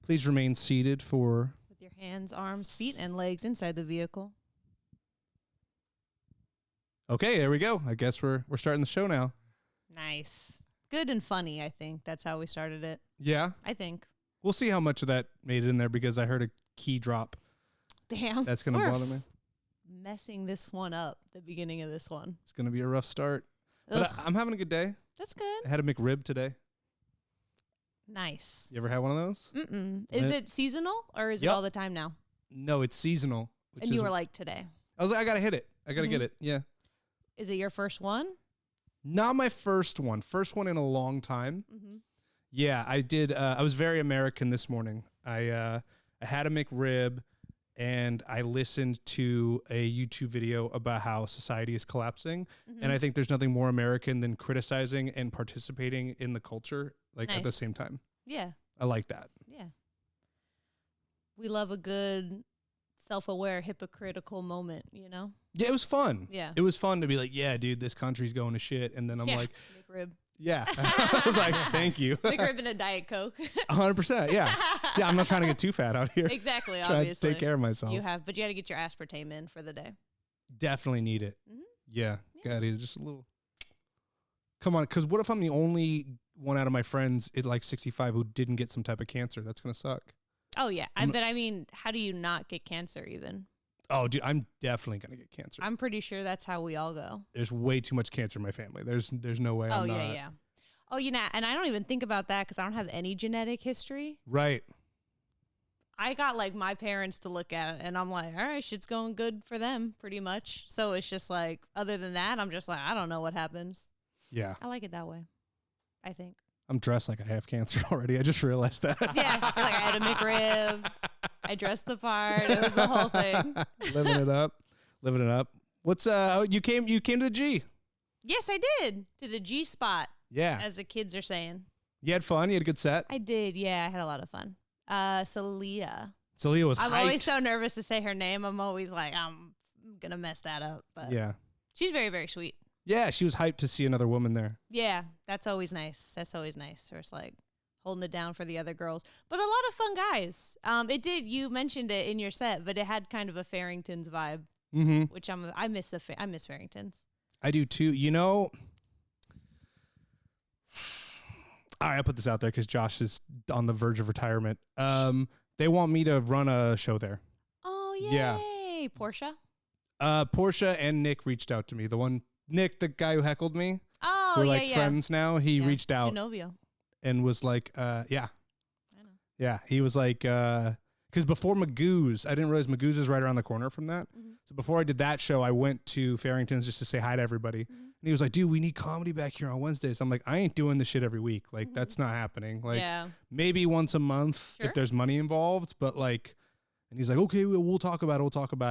Please remain seated for... With your hands, arms, feet, and legs inside the vehicle. Okay, there we go. I guess we're starting the show now. Nice. Good and funny, I think. That's how we started it. Yeah? I think. We'll see how much of that made it in there because I heard a key drop. Damn. That's going to bother me. Messing this one up, the beginning of this one. It's going to be a rough start. But I'm having a good day. That's good. I had a McRib today. Nice. You ever had one of those? Mm-mm. Is it seasonal or is it all the time now? No, it's seasonal. And you were like, today. I was like, I got to hit it. I got to get it. Yeah. Is it your first one? Not my first one. First one in a long time. Mm-hmm. Yeah, I did. I was very American this morning. I had a McRib and I listened to a YouTube video about how society is collapsing. Mm-hmm. And I think there's nothing more American than criticizing and participating in the culture at the same time. Yeah. I like that. Yeah. We love a good self-aware, hypocritical moment, you know? Yeah, it was fun. Yeah. It was fun to be like, yeah, dude, this country's going to shit. And then I'm like... McRib. Yeah. I was like, thank you. McRib and a Diet Coke. 100%. Yeah. Yeah, I'm not trying to get too fat out here. Exactly, obviously. To take care of myself. But you had to get your aspartame in for the day. Definitely need it. Mm-hmm. Yeah. Gotta eat it just a little. Come on, because what if I'm the only one out of my friends at like 65 who didn't get some type of cancer? That's going to suck. Oh, yeah. But I mean, how do you not get cancer even? Oh, dude, I'm definitely going to get cancer. I'm pretty sure that's how we all go. There's way too much cancer in my family. There's no way I'm not. Yeah. Oh, you know, and I don't even think about that because I don't have any genetic history. Right. I got like my parents to look at it and I'm like, all right, shit's going good for them pretty much. So it's just like, other than that, I'm just like, I don't know what happens. Yeah. I like it that way, I think. I'm dressed like I have cancer already. I just realized that. Yeah. Like I had a McRib. I dressed the part. It was the whole thing. Living it up. What's you came to the G? Yes, I did. To the G spot. Yeah. As the kids are saying. You had fun? You had a good set? I did, yeah. I had a lot of fun. Celia. Celia was hyped. I'm always so nervous to say her name. I'm always like, I'm gonna mess that up. But yeah. She's very, very sweet. Yeah, she was hyped to see another woman there. Yeah, that's always nice. That's always nice. Or it's like holding it down for the other girls. But a lot of fun guys. It did. You mentioned it in your set, but it had kind of a Farringtons vibe, which I miss Farringtons. I do too. You know, all right, I'll put this out there because Josh is on the verge of retirement. They want me to run a show there. Oh, yay. Yeah. Portia? Portia and Nick reached out to me. Nick, the guy who heckled me. Oh, we're like friends now. He reached out and was like, yeah. I know. Yeah, he was like, because before Magoo's, I didn't realize Magoo's is right around the corner from that. Mm-hmm. So before I did that show, I went to Farrington's just to say hi to everybody. Mm-hmm. And he was like, dude, we need comedy back here on Wednesdays. I'm like, I ain't doing this shit every week. Like, that's not happening. Like, maybe once a month if there's money involved. But like, and he's like, okay, we'll talk about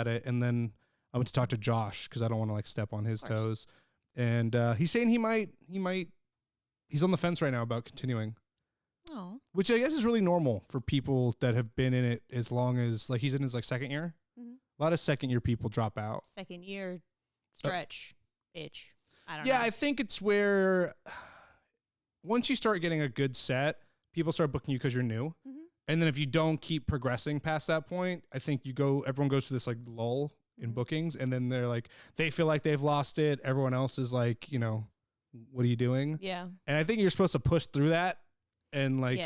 it. And then I went to talk to Josh because I don't want to like step on his toes. And he's saying he's on the fence right now about continuing. Oh. Which I guess is really normal for people that have been in it as long as, like, he's in his like second year. Mm-hmm. A lot of second year people drop out. Second year stretch itch. I don't know. Yeah, I think it's where once you start getting a good set, people start booking you because you're new. Mm-hmm. And then if you don't keep progressing past that point, I think everyone goes to this like lull in bookings, and then they're like, they feel like they've lost it. Everyone else is like, you know, what are you doing? Yeah. And I think you're supposed to push through that and like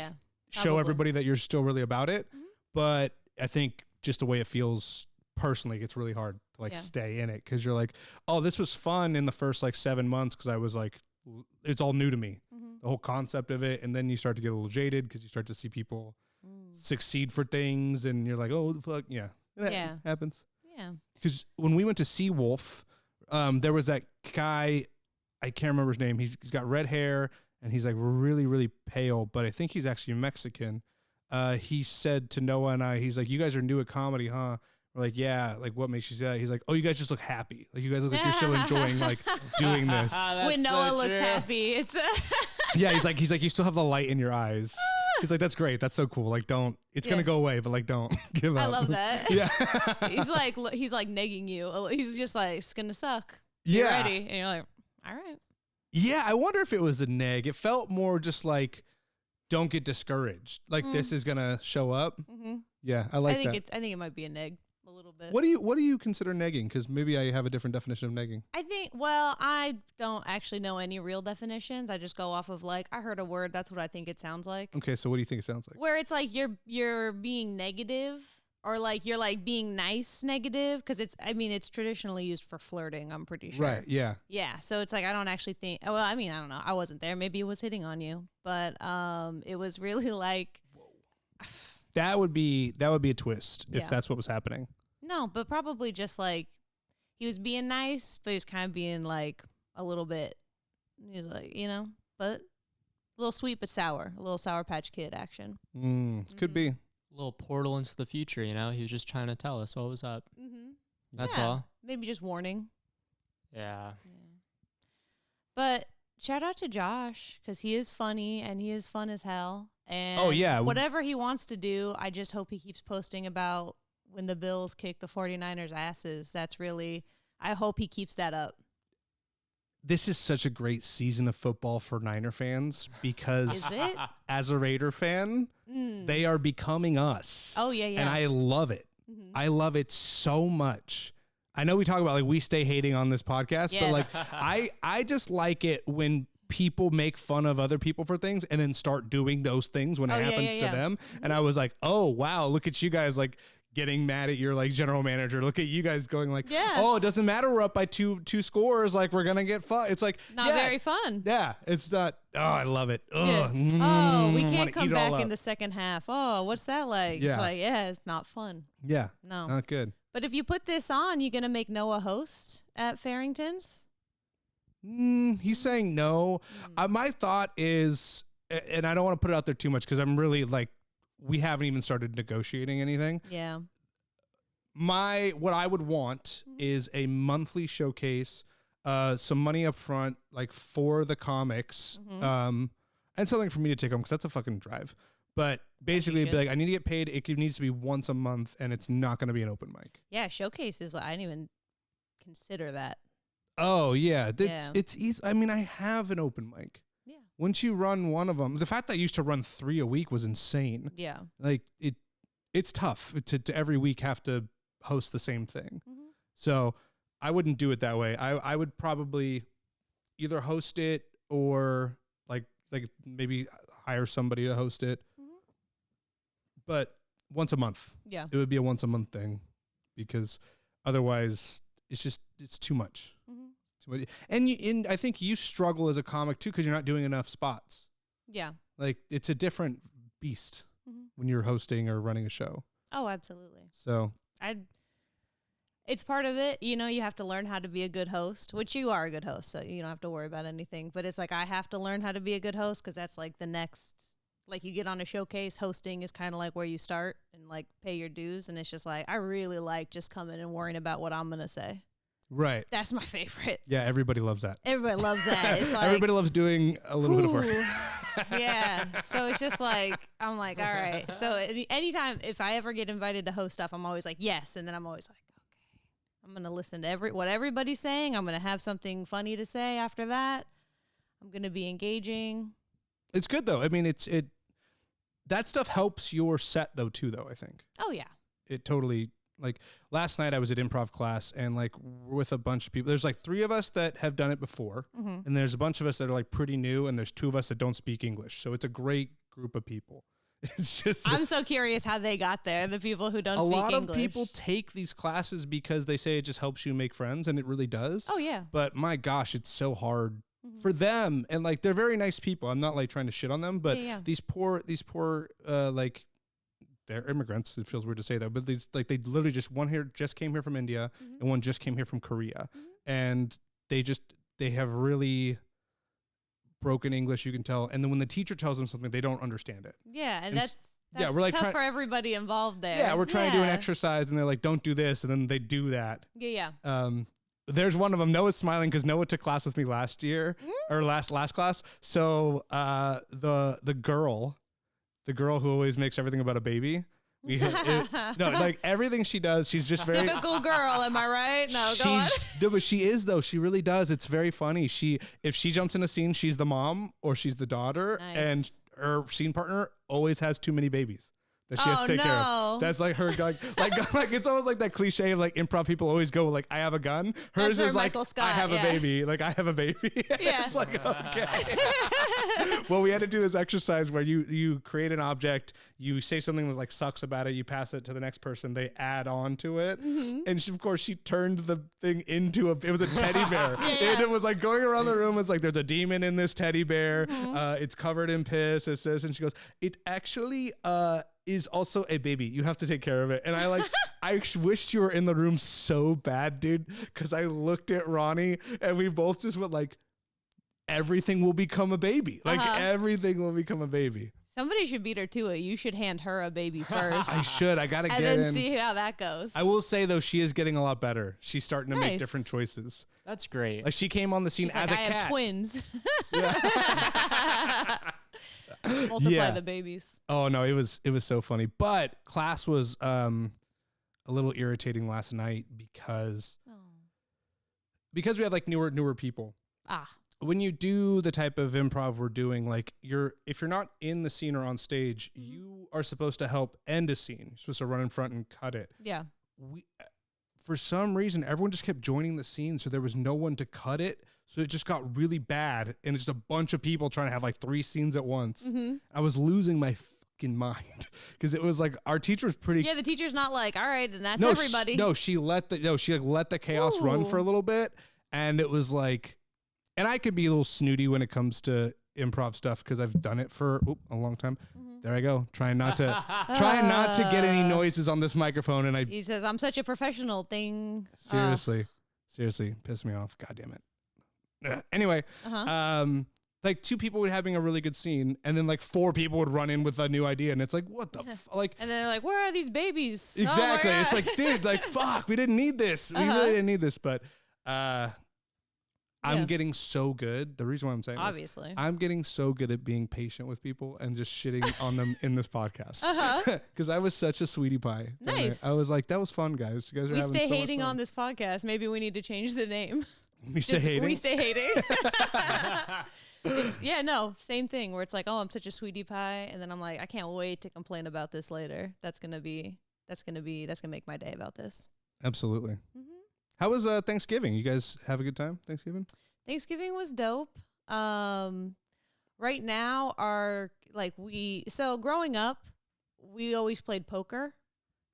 show everybody that you're still really about it. Mm-hmm. But I think just the way it feels personally, it's really hard to like stay in it. Cause you're like, oh, this was fun in the first like 7 months. Cause I was like, it's all new to me, the whole concept of it. And then you start to get a little jaded cause you start to see people succeed for things. And you're like, oh, fuck. Yeah. It happens. Yeah. Because when we went to Seawolf, there was that guy, I can't remember his name. He's got red hair and he's like really, really pale, but I think he's actually Mexican. He said to Noah and I, he's like, you guys are new at comedy, huh? We're like, yeah. Like, what makes you say that? He's like, oh, you guys just look happy. Like, you guys look like you're still enjoying like doing this. When Noah looks happy, it's yeah. He's like, you still have the light in your eyes. He's like, that's great. That's so cool. Like, it's going to go away, but like, don't give up. I love that. Yeah. he's like negging you. He's just like, it's going to suck. Get ready. And you're like, all right. Yeah. I wonder if it was a neg. It felt more just like don't get discouraged. Like this is gonna show up. Yeah, I like that. I think it might be a neg a little bit. What do you consider negging? Because maybe I have a different definition of negging. I don't actually know any real definitions. I just go off of like I heard a word. That's what I think it sounds like. Okay, so what do you think it sounds like? Where it's like you're being negative. Or like you're like being nice negative because it's traditionally used for flirting, I'm pretty sure. Right, yeah. Yeah, so it's like I don't actually think I don't know. I wasn't there. Maybe it was hitting on you. But it was really like that would be a twist if that's what was happening. No, but probably just like he was being nice, but he was kind of being like a little bit he was like, but a little sweet but sour. A little Sour Patch Kid action. Could be. Little portal into the future, He was just trying to tell us what was up. That's all. Maybe just warning. Yeah. But shout out to Josh because he is funny and he is fun as hell. And whatever he wants to do, I just hope he keeps posting about when the Bills kick the 49ers asses. I hope he keeps that up. This is such a great season of football for Niner fans because is it? As a Raider fan, they are becoming us. Oh, yeah. And I love it. I love it so much. I know we talk about like we stay hating on this podcast, but like I just like it when people make fun of other people for things and then start doing those things when it happens to them. And I was like, oh, wow, look at you guys like getting mad at your like general manager. Look at you guys going like, oh, it doesn't matter. We're up by two scores. Like we're going to get fun. It's like not very fun. Yeah. It's not. Oh, I love it. Yeah. Oh, we can't come back in the second half. Oh, what's that like? Yeah. It's like, it's not fun. Yeah. No, not good. But if you put this on, you going to make Noah host at Farrington's? He's saying no. My thought is, and I don't want to put it out there too much because I'm really like, we haven't even started negotiating anything. Yeah. What I would want is a monthly showcase, some money up front, like for the comics, and something for me to take home because that's a fucking drive. But basically, be like, I need to get paid. It needs to be once a month, and it's not going to be an open mic. Yeah, showcases. I didn't even consider that. Oh yeah, it's easy. I mean, I have an open mic. Yeah. Once you run one of them, the fact that I used to run 3 a week was insane. Yeah. Like it's tough to every week have to host the same thing. So I wouldn't do it that way. I would probably either host it or like maybe hire somebody to host it. But once a month. Yeah. It would be a once a month thing because otherwise it's too much. And I think you struggle as a comic too because you're not doing enough spots. Yeah. Like it's a different beast when you're hosting or running a show. Oh, absolutely. So it's part of it. You have to learn how to be a good host, which you are a good host, so you don't have to worry about anything. But it's like I have to learn how to be a good host because that's like the next. Like you get on a showcase, hosting is kind of like where you start and like pay your dues. And it's just like I really like just coming and worrying about what I'm gonna say. Right. That's my favorite. Yeah, everybody loves that. Everybody loves that. It's like, everybody loves doing a little bit of work. Yeah. So it's just like, I'm like, all right. So anytime, if I ever get invited to host stuff, I'm always like, yes. And then I'm always like, okay, I'm going to listen to what everybody's saying. I'm going to have something funny to say after that. I'm going to be engaging. It's good though. I mean, that stuff helps your set though, too, though, I think. Oh yeah. It totally. Like last night I was at improv class and like with a bunch of people, there's like 3 of us that have done it before and there's a bunch of us that are like pretty new and there's 2 of us that don't speak English. So it's a great group of people. It's just, I'm so curious how they got there. The people who don't speak English. A lot of people take these classes because they say it just helps you make friends and it really does. Oh yeah. But my gosh, it's so hard for them. And like, they're very nice people. I'm not like trying to shit on them, but these poor like, they're immigrants. It feels weird to say that, but they literally one here just came here from India and one just came here from Korea, and they have really broken English. You can tell, and then when the teacher tells them something, they don't understand it. Yeah, and that's we're like tough for everybody involved there. Yeah, we're trying to do an exercise, and they're like, "Don't do this," and then they do that. Yeah. There's one of them. Noah's smiling because Noah took class with me last year or last class. So the girl who always makes everything about a baby. Like everything she does, she's just very typical girl. Am I right? No, go on. No, but she is though. She really does. It's very funny. If she jumps in a scene, she's the mom or she's the daughter, and her scene partner always has too many babies that she has to take care of. That's like her, like it's almost like that cliche of like improv people always go like, I have a gun. Hers is like, Scott, I have a baby. Like, I have a baby. Yeah. It's like, okay. Well, we had to do this exercise where you create an object, you say something that like sucks about it, you pass it to the next person, they add on to it. And she, of course, she turned the thing into it was a teddy bear. And it was like going around the room. It's like, there's a demon in this teddy bear. It's covered in piss. It says, and she goes, it actually, is also a baby. You have to take care of it. And I wished you were in the room so bad, dude. Cause I looked at Ronnie and we both just went like, everything will become a baby. Like everything will become a baby. Somebody should beat her to it. You should hand her a baby first. I should. I got to get in. And then see how that goes. I will say though, she is getting a lot better. She's starting to make different choices. That's great. Like she came on the scene She's as like, a I cat. have twins. Multiply the babies. Oh no, it was so funny. But class was a little irritating last night because we have like newer people. When you do the type of improv we're doing, like if you're not in the scene or on stage, you are supposed to help end a scene. You're supposed to run in front and cut it. Yeah. For some reason, everyone just kept joining the scene, so there was no one to cut it. So it just got really bad, and it's just a bunch of people trying to have like 3 scenes at once. I was losing my fucking mind because it was like our teacher was pretty. Yeah, the teacher's not like, all right, and that's everybody. She let the chaos run for a little bit, and it was like, and I could be a little snooty when it comes to improv stuff because I've done it for a long time. There I go, trying not to get any noises on this microphone, and he says, "I'm such a professional thing." Seriously, piss me off. God damn it. Anyway, like 2 people were having a really good scene, and then like 4 people would run in with a new idea, and it's like, what the like? And then they're like, "Where are these babies?" Exactly. It's like, dude, like, fuck, we didn't need this. We really didn't need this, but I'm getting so good. The reason why I'm saying obviously, I'm getting so good at being patient with people and just shitting on them in this podcast. Because I was such a sweetie pie. Nice. I was like, that was fun, guys. You guys are having so much fun. We stay hating on this podcast. Maybe we need to change the name. We stay hating. Yeah, no, same thing. Where it's like, oh, I'm such a sweetie pie, and then I'm like, I can't wait to complain about this later. That's gonna make my day about this. Absolutely. How was Thanksgiving? You guys have a good time Thanksgiving? Thanksgiving was dope. Right now, growing up, we always played poker.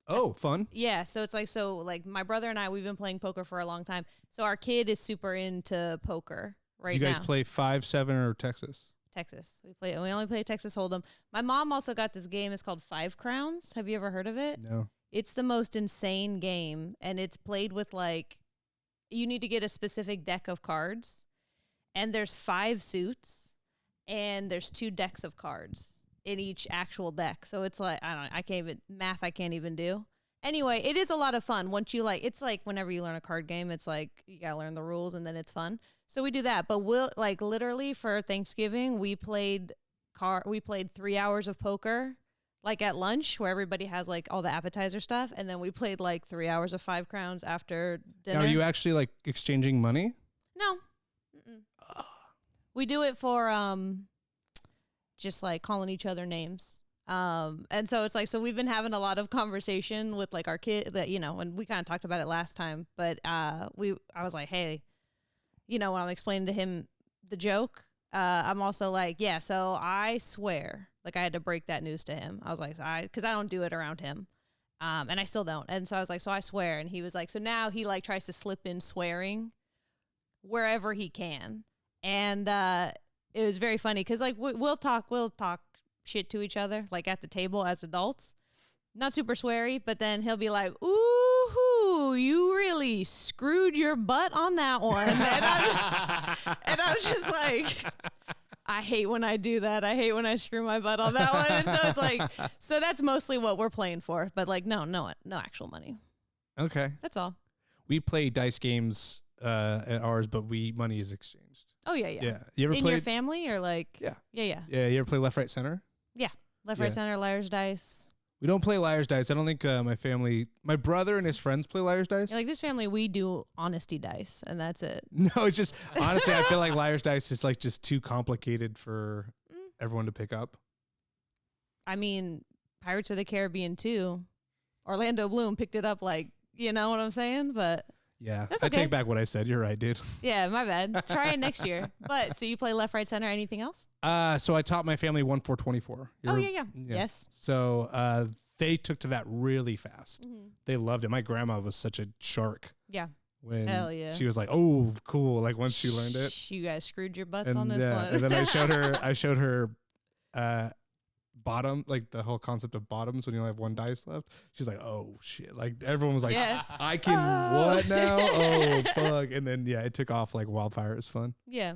Oh, fun. Yeah, so it's like my brother and I, we've been playing poker for a long time. So our kid is super into poker right now. You guys play 5, 7, or Texas? Texas. We only play Texas Hold'em. My mom also got this game. It's called 5 Crowns. Have you ever heard of it? No. It's the most insane game, and it's played with like, you need to get a specific deck of cards, and there's 5 suits, and there's 2 decks of cards in each actual deck. So it's like, I can't even do. Anyway, it is a lot of fun. Once you it's like whenever you learn a card game, it's like you gotta learn the rules, and then it's fun. So we do that, but we'll like literally for Thanksgiving, we played 3 hours of poker. Like at lunch where everybody has like all the appetizer stuff. And then we played like 3 hours of 5 Crowns after dinner. Now, are you actually like exchanging money? No. We do it for just like calling each other names. And so it's like, so we've been having a lot of conversation with like our kid that, and we kind of talked about it last time, but I was like, hey, when I'm explaining to him the joke, I'm also like, yeah, so I swear. Like I had to break that news to him. I was like, because I don't do it around him. And I still don't. And so I was like, so I swear. And he was like, so now he like tries to slip in swearing wherever he can. And it was very funny because like we'll talk shit to each other, like at the table as adults. Not super sweary, but then he'll be like, ooh, you really screwed your butt on that one. And I was just like, I hate when I do that. I hate when I screw my butt on that one. And so it's like, so that's mostly what we're playing for. But like, no actual money. Okay. That's all. We play dice games at ours, but money is exchanged. Oh, yeah. Yeah. You ever in your family or like? Yeah. Yeah. Yeah. You ever play left, right, center? Yeah. Left, right, center, liar's dice. We don't play liar's dice. I don't think my brother and his friends play liar's dice. Yeah, like this family, we do honesty dice, and that's it. No, it's just, honestly, I feel like liar's dice is like just too complicated for everyone to pick up. I mean, Pirates of the Caribbean 2, Orlando Bloom picked it up like, you know what I'm saying? But yeah, that's I okay. take back what I said. You're right, dude. Yeah, my bad. Try it next year. But so you play left, right, center. Anything else? So I taught my family 1-4-24. Oh yeah. Yes. So they took to that really fast. They loved it. My grandma was such a shark. Yeah. When Hell yeah. she was like, "Oh, cool!" Like once she learned it, you guys screwed your butts and, on this one. and then I showed her, bottom, like the whole concept of bottoms when you only have one dice left. She's like, "Oh shit!" Like everyone was like, Yeah. "I can what now? Oh fuck!" And then it took off like wildfire. It was fun. Yeah.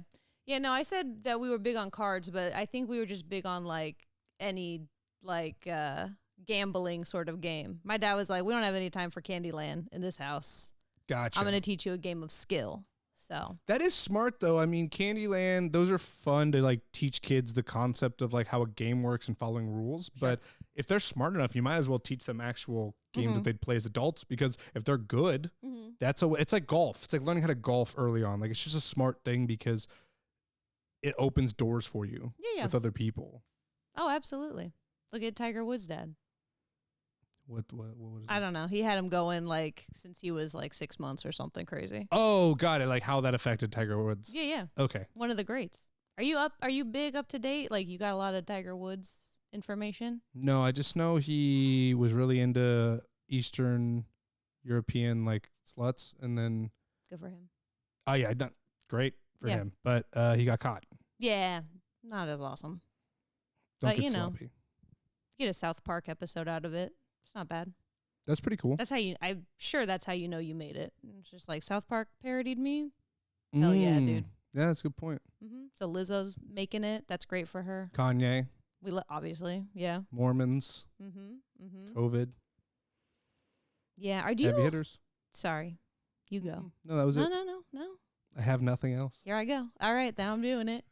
Yeah. No, I said that we were big on cards, but I think we were just big on like any gambling sort of game. My dad was like, "We don't have any time for Candyland in this house. Gotcha. I'm going to teach you a game of skill." So that is smart though. I mean, Candyland, those are fun to like teach kids the concept of like how a game works and following rules. Sure. But if they're smart enough, you might as well teach them actual games that they'd play as adults, because if they're good, it's like golf. It's like learning how to golf early on. Like it's just a smart thing because it opens doors for you with other people. Oh, absolutely. Look at Tiger Woods' dad. What was it? I don't know. He had him going like since he was like 6 months or something crazy. Oh, got it. Like how that affected Tiger Woods. Yeah. Okay. One of the greats. Are you big up to date? Like you got a lot of Tiger Woods information? No, I just know he was really into Eastern European like sluts, and then good for him. Oh yeah, great for him. But he got caught. Yeah. Not as awesome. Don't but get sloppy. Get a South Park episode out of it. It's not bad. That's pretty cool. That's how I'm sure that's how you know you made it. It's just like South Park parodied me. Hell yeah, dude. Yeah, that's a good point. So Lizzo's making it. That's great for her. Kanye. Obviously, yeah. Mormons. COVID. Yeah. Heavy hitters. Sorry. You go. No, that was it. No. I have nothing else. Here I go. All right, now I'm doing it.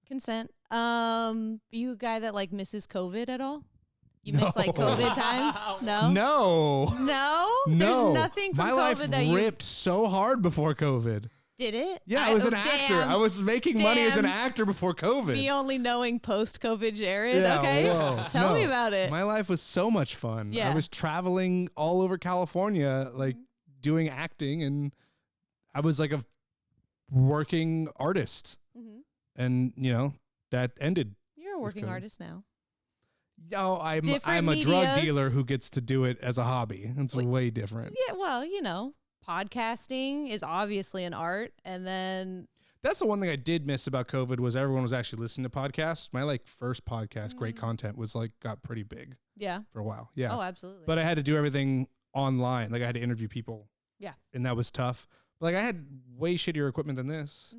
Consent. You a guy that like misses COVID at all? You miss like COVID times? No. No. There's nothing from My COVID life that ripped so hard before COVID. Did it? Yeah, I was an actor. I was making money as an actor before COVID. Me only knowing post-COVID Jared. Yeah, okay. whoa, Tell me about it. My life was so much fun. Yeah. I was traveling all over California, like doing acting, and I was like a working artist. And, that ended. You're a working artist now. No, I'm a drug dealer who gets to do it as a hobby. It's way different. Yeah, well, podcasting is obviously an art, and then that's the one thing I did miss about COVID was everyone was actually listening to podcasts. My first podcast, Great Content, was got pretty big. Yeah. For a while. Yeah. Oh, absolutely. But I had to do everything online. Like I had to interview people. Yeah. And that was tough. But I had way shittier equipment than this.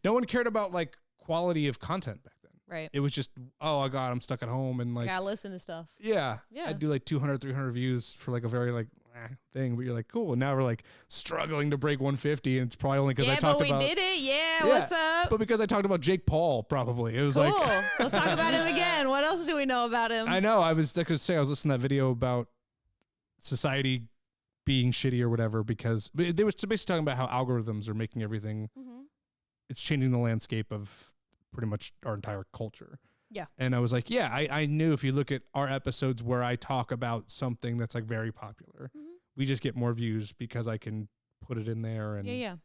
No one cared about quality of content back then. Right. It was just, oh God, I'm stuck at home and gotta listen to stuff. Yeah. I'd do 200, 300 views for a very thing, but you're cool. And now we're struggling to break 150, and it's probably only because I talked about. Yeah, but we did it. Yeah, what's up? But because I talked about Jake Paul, probably it was cool. Let's talk about him again. What else do we know about him? I know. I was listening to that video about society being shitty or whatever, because they were basically talking about how algorithms are making everything. It's changing the landscape of pretty much our entire culture. Yeah. And I was like, I knew if you look at our episodes where I talk about something that's very popular, we just get more views because I can put it in there and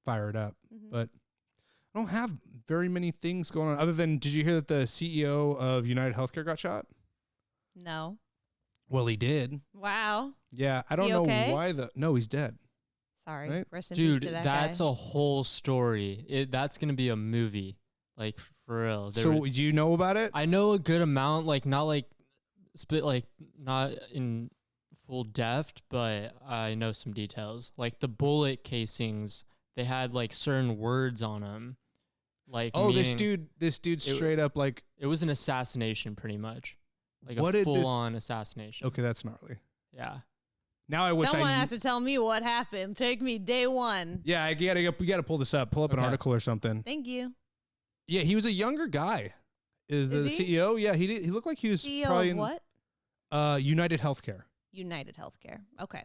fire it up. But I don't have very many things going on other than, did you hear that the CEO of United Healthcare got shot? No. Well, he did. Wow. Yeah. I don't know why no, he's dead. Sorry. Right? Rest in peace to that that's guy. a whole story. That's going to be a movie. For real. So do you know about it? I know a good amount, not not in full depth, but I know some details. The bullet casings, they had certain words on them. This dude straight up it was an assassination pretty much. What a full-on assassination. Okay, that's gnarly. Yeah. Now I wish someone has to tell me what happened. Take me day one. Yeah, we gotta pull this up. Pull up an article or something. Thank you. Yeah, he was a younger guy. Is the he? CEO? Yeah, he looked like he was CEO probably of what? United Healthcare. United Healthcare. Okay.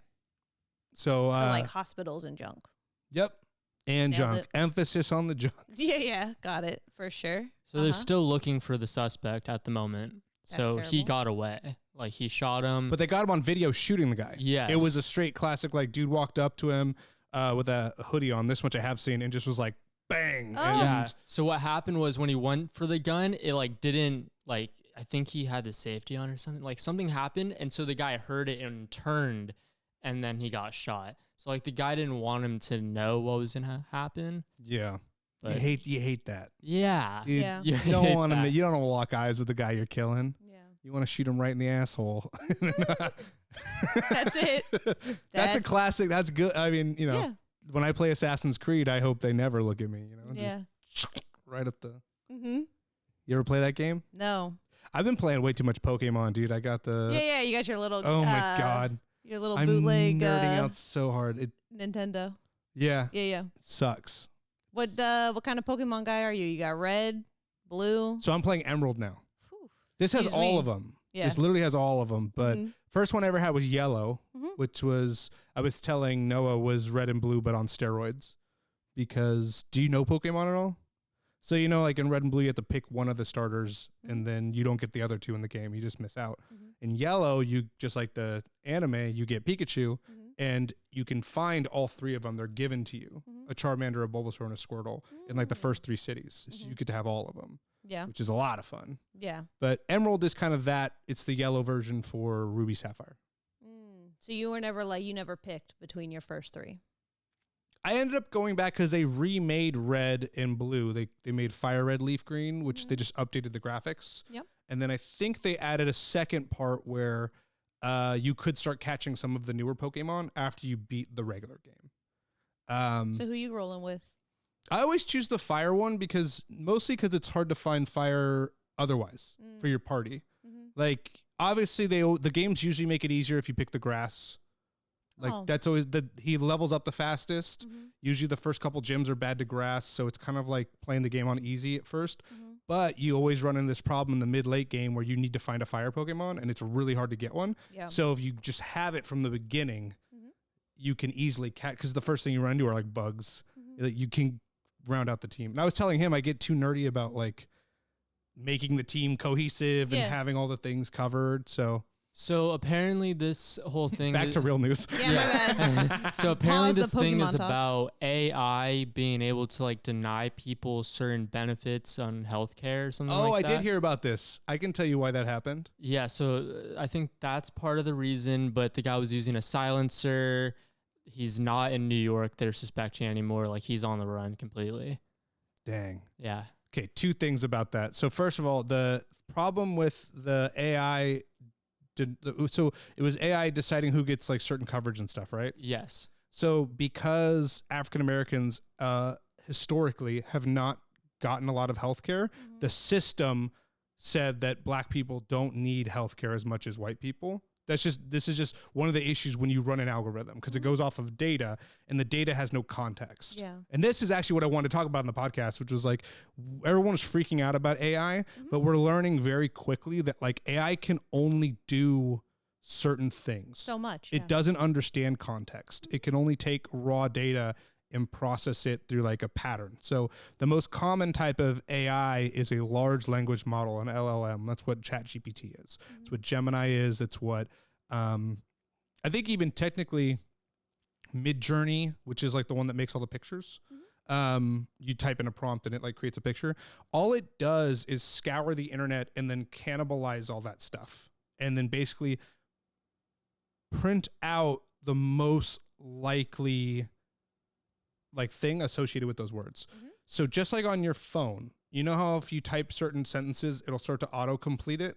So hospitals and junk. Yep. And Nailed junk. it. Emphasis on the junk. Yeah, got it for sure. So they're still looking for the suspect at the moment. So he terrible. got away. Like he shot him. But they got him on video shooting the guy. Yes. It was a straight classic, like dude walked up to him with a hoodie on, this much I have seen, and just was like, bang. Oh. And Yeah. So what happened was when he went for the gun, it like didn't like, I think he had the safety on or something. Like something happened. And so the guy heard it and turned and then he got shot. So like the guy didn't want him to know what was going to happen. yeah. But You hate that. yeah. Dude, Yeah. you don't want to. You don't want to lock eyes with the guy you're killing. Yeah. You want to shoot him right in the asshole. That's it. That's a classic. That's good. I mean, Yeah. when I play Assassin's Creed, I hope they never look at me. Yeah. Just right up the. Mm-hmm. You ever play that game? No. I've been playing way too much Pokemon, dude. I got the. Yeah. You got your little. Oh my god. Your little I'm bootleg nerding out so hard. It. Nintendo. Yeah. Yeah. It sucks. What kind of Pokemon guy are you? You got red, blue. So I'm playing Emerald now. Whew. This has Excuse all me. of them. Yeah. This literally has all of them. But Mhm. first one I ever had was yellow, Mhm. which was, I was telling Noah, was red and blue, but on steroids. Because do you know Pokemon at all? So, like in red and blue, you have to pick one of the starters and then you don't get the other two in the game. You just miss out. Mhm. In yellow, you just like the anime, you get Pikachu Mhm. and you can find all three of them. They're given to you, Mhm. a Charmander, a Bulbasaur, and a Squirtle in like the Mm. first 3 cities. So Mhm. you get to have all of them, Yeah. which is a lot of fun. Yeah. But Emerald is kind of that. It's the yellow version for Ruby Sapphire. So you were never you never picked between your first three. I ended up going back because they remade red and blue. They made Fire Red, Leaf Green, which they just updated the graphics. Yep. And then I think they added a second part where you could start catching some of the newer Pokemon after you beat the regular game. So who you rolling with? I always choose the fire one mostly because it's hard to find fire otherwise for your party. Mm-hmm. Like obviously the games usually make it easier if you pick the grass. Like that's always he levels up the fastest. Mm-hmm. Usually the first couple gyms are bad to grass, so it's kind of like playing the game on easy at first. Mm-hmm. But you always run into this problem in the mid-late game where you need to find a fire Pokemon, and it's really hard to get one. Yeah. So if you just have it from the beginning, Mhm. you can easily catch, because the first thing you run into are like bugs. Mhm. Like, you can round out the team. And I was telling him I get too nerdy about like making the team cohesive and Yeah. having all the things covered. So apparently this whole thing back to real news. Yeah, my bad. So apparently Pause the this thing is Pokemon talk. about AI being able to like deny people certain benefits on healthcare or something Oh, like I that. did hear about this. I can tell you why that happened. Yeah, so I think that's part of the reason, but the guy was using a silencer. He's not in New York. They're suspecting anymore. Like he's on the run completely. Dang. Yeah. Okay, 2 things about that. So first of all, the problem with the AI so it was AI deciding who gets like certain coverage and stuff, right? Yes. So because African Americans historically have not gotten a lot of healthcare, the system said that black people don't need healthcare as much as white people. This is just one of the issues when you run an algorithm, because it goes off of data and the data has no context. Yeah. And this is actually what I wanted to talk about in the podcast, which was like everyone was freaking out about AI, but we're learning very quickly that like AI can only do certain things. So much. It doesn't understand context. It can only take raw data and process it through like a pattern. So the most common type of AI is a large language model, an LLM. That's what ChatGPT is. It's what Gemini is. It's what I think even technically Midjourney, which is like the one that makes all the pictures. You type in a prompt and it like creates a picture. All it does is scour the internet and then cannibalize all that stuff. And then basically print out the most likely like thing associated with those words. So just like on your phone, you know how if you type certain sentences, it'll start to auto-complete it?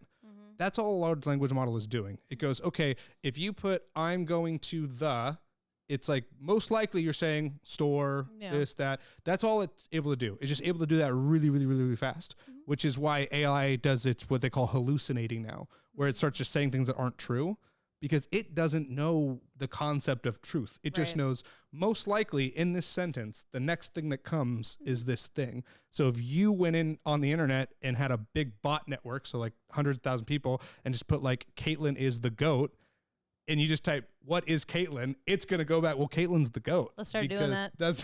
That's all a large language model is doing. It goes, okay, if you put I'm going to it's like most likely you're saying store, this, that. That's all it's able to do. It's just able to do that really, really, really, really fast, which is why AI does it's what they call hallucinating now, where it starts just saying things that aren't true because it doesn't know the concept of truth. It just knows most likely in this sentence, the next thing that comes is this thing. So if you went in on the internet and had a big bot network, so like 100,000 people, and just put like Kaitlin is the GOAT, and you just type, what is Kaitlin? It's going to go back, well, Kaitlin's the GOAT. Let's start doing that. That's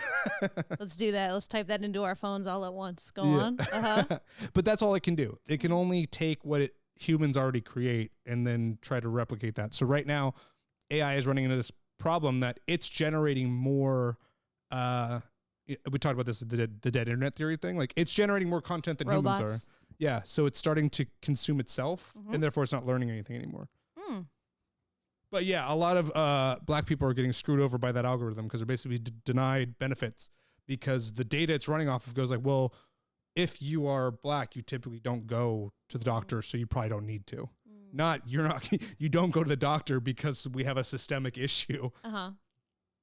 Let's do that. Let's type that into our phones all at once. Go on. But that's all it can do. It can only take what it humans already create and then try to replicate that. So right now, AI is running into this problem that it's generating more. We talked about this, the dead internet theory thing. Like it's generating more content than Robots. humans are. Yeah, so it's starting to consume itself, and therefore it's not learning anything anymore. But yeah, a lot of black people are getting screwed over by that algorithm because they're basically denied benefits because the data it's running off of goes like, well, if you are black, you typically don't go to the doctor, so you probably don't need to. You don't go to the doctor because we have a systemic issue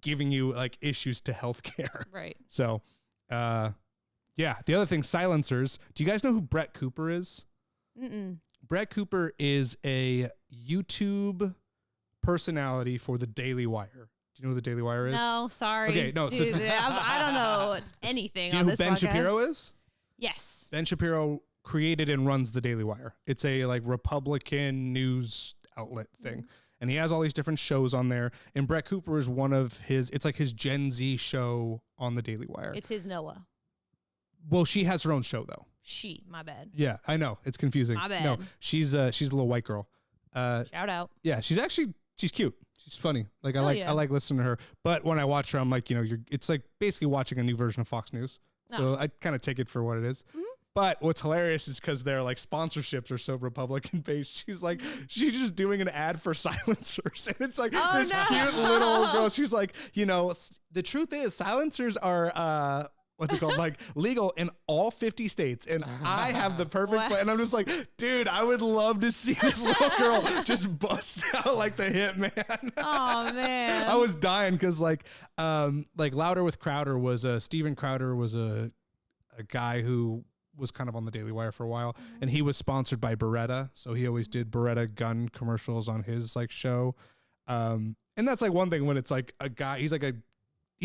giving you like issues to healthcare. Right. So, yeah. The other thing, silencers. Do you guys know who Brett Cooper is? Brett Cooper is a YouTube personality for the Daily Wire. Do you know who the Daily Wire is? No, sorry. Okay, no. Dude, I don't know anything. Do you on know who this Ben podcast. Shapiro is? Yes. Ben Shapiro created and runs the Daily Wire. It's a like Republican news outlet thing. And he has all these different shows on there. And Brett Cooper is one of his, it's like his Gen Z show on the Daily Wire. It's his Noah. Well, she has her own show though. My bad. Yeah, I know. It's confusing. My bad. No, she's a little white girl. Shout out. Yeah, she's cute. She's funny. Like I yeah. like listening to her. But when I watch her, I'm like, it's like basically watching a new version of Fox News. So I kind of take it for what it is. But what's hilarious is because their like sponsorships are so Republican based. She's just doing an ad for silencers, and it's like this cute little girl. She's like, the truth is silencers are what's it called? Like legal in all 50 states. And I have the perfect plan. And I'm just like, dude, I would love to see this little girl just bust out like the Hitman. Oh man. I was dying because like Louder with Crowder was Steven Crowder was a guy who was kind of on the Daily Wire for a while, and he was sponsored by Beretta. So he always did Beretta gun commercials on his like show. And that's like one thing when it's like a guy, he's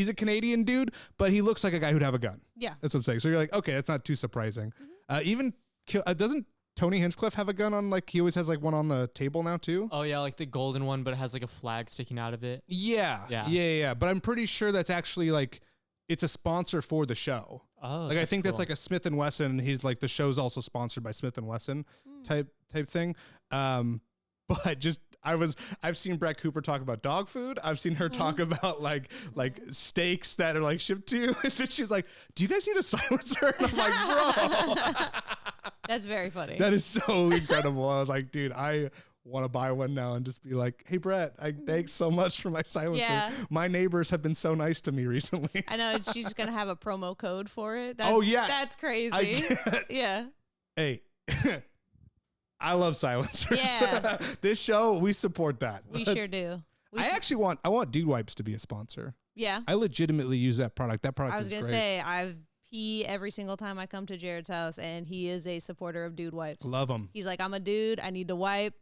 a Canadian dude, but he looks like a guy who'd have a gun. Yeah. That's what I'm saying. So you're like, okay, that's not too surprising. Doesn't Tony Hinchcliffe have a gun on, like, he always has like one on the table now too? Oh yeah, like the golden one, but it has like a flag sticking out of it. Yeah. But I'm pretty sure that's actually like, it's a sponsor for the show. Oh, like I think that's like a Smith & Wesson. And he's like, the show's also sponsored by Smith & Wesson type thing. But just, I've seen Brett Cooper talk about dog food. I've seen her talk about like steaks that are like shipped to you. And then she's like, do you guys need a silencer? And I'm like, bro. That's very funny. That is so incredible. I was like, dude, I want to buy one now and just be like, hey, Brett, thanks so much for my silencer. Yeah. My neighbors have been so nice to me recently. I know she's going to have a promo code for it. That's crazy. Yeah. Hey. I love silencers. Yeah. This show, we support that. We sure do. I want Dude Wipes to be a sponsor. Yeah. I legitimately use that product. That product I was is going to great. say, I pee every single time I come to Jared's house, and he is a supporter of Dude Wipes. Love them. He's like, I'm a dude. I need to wipe.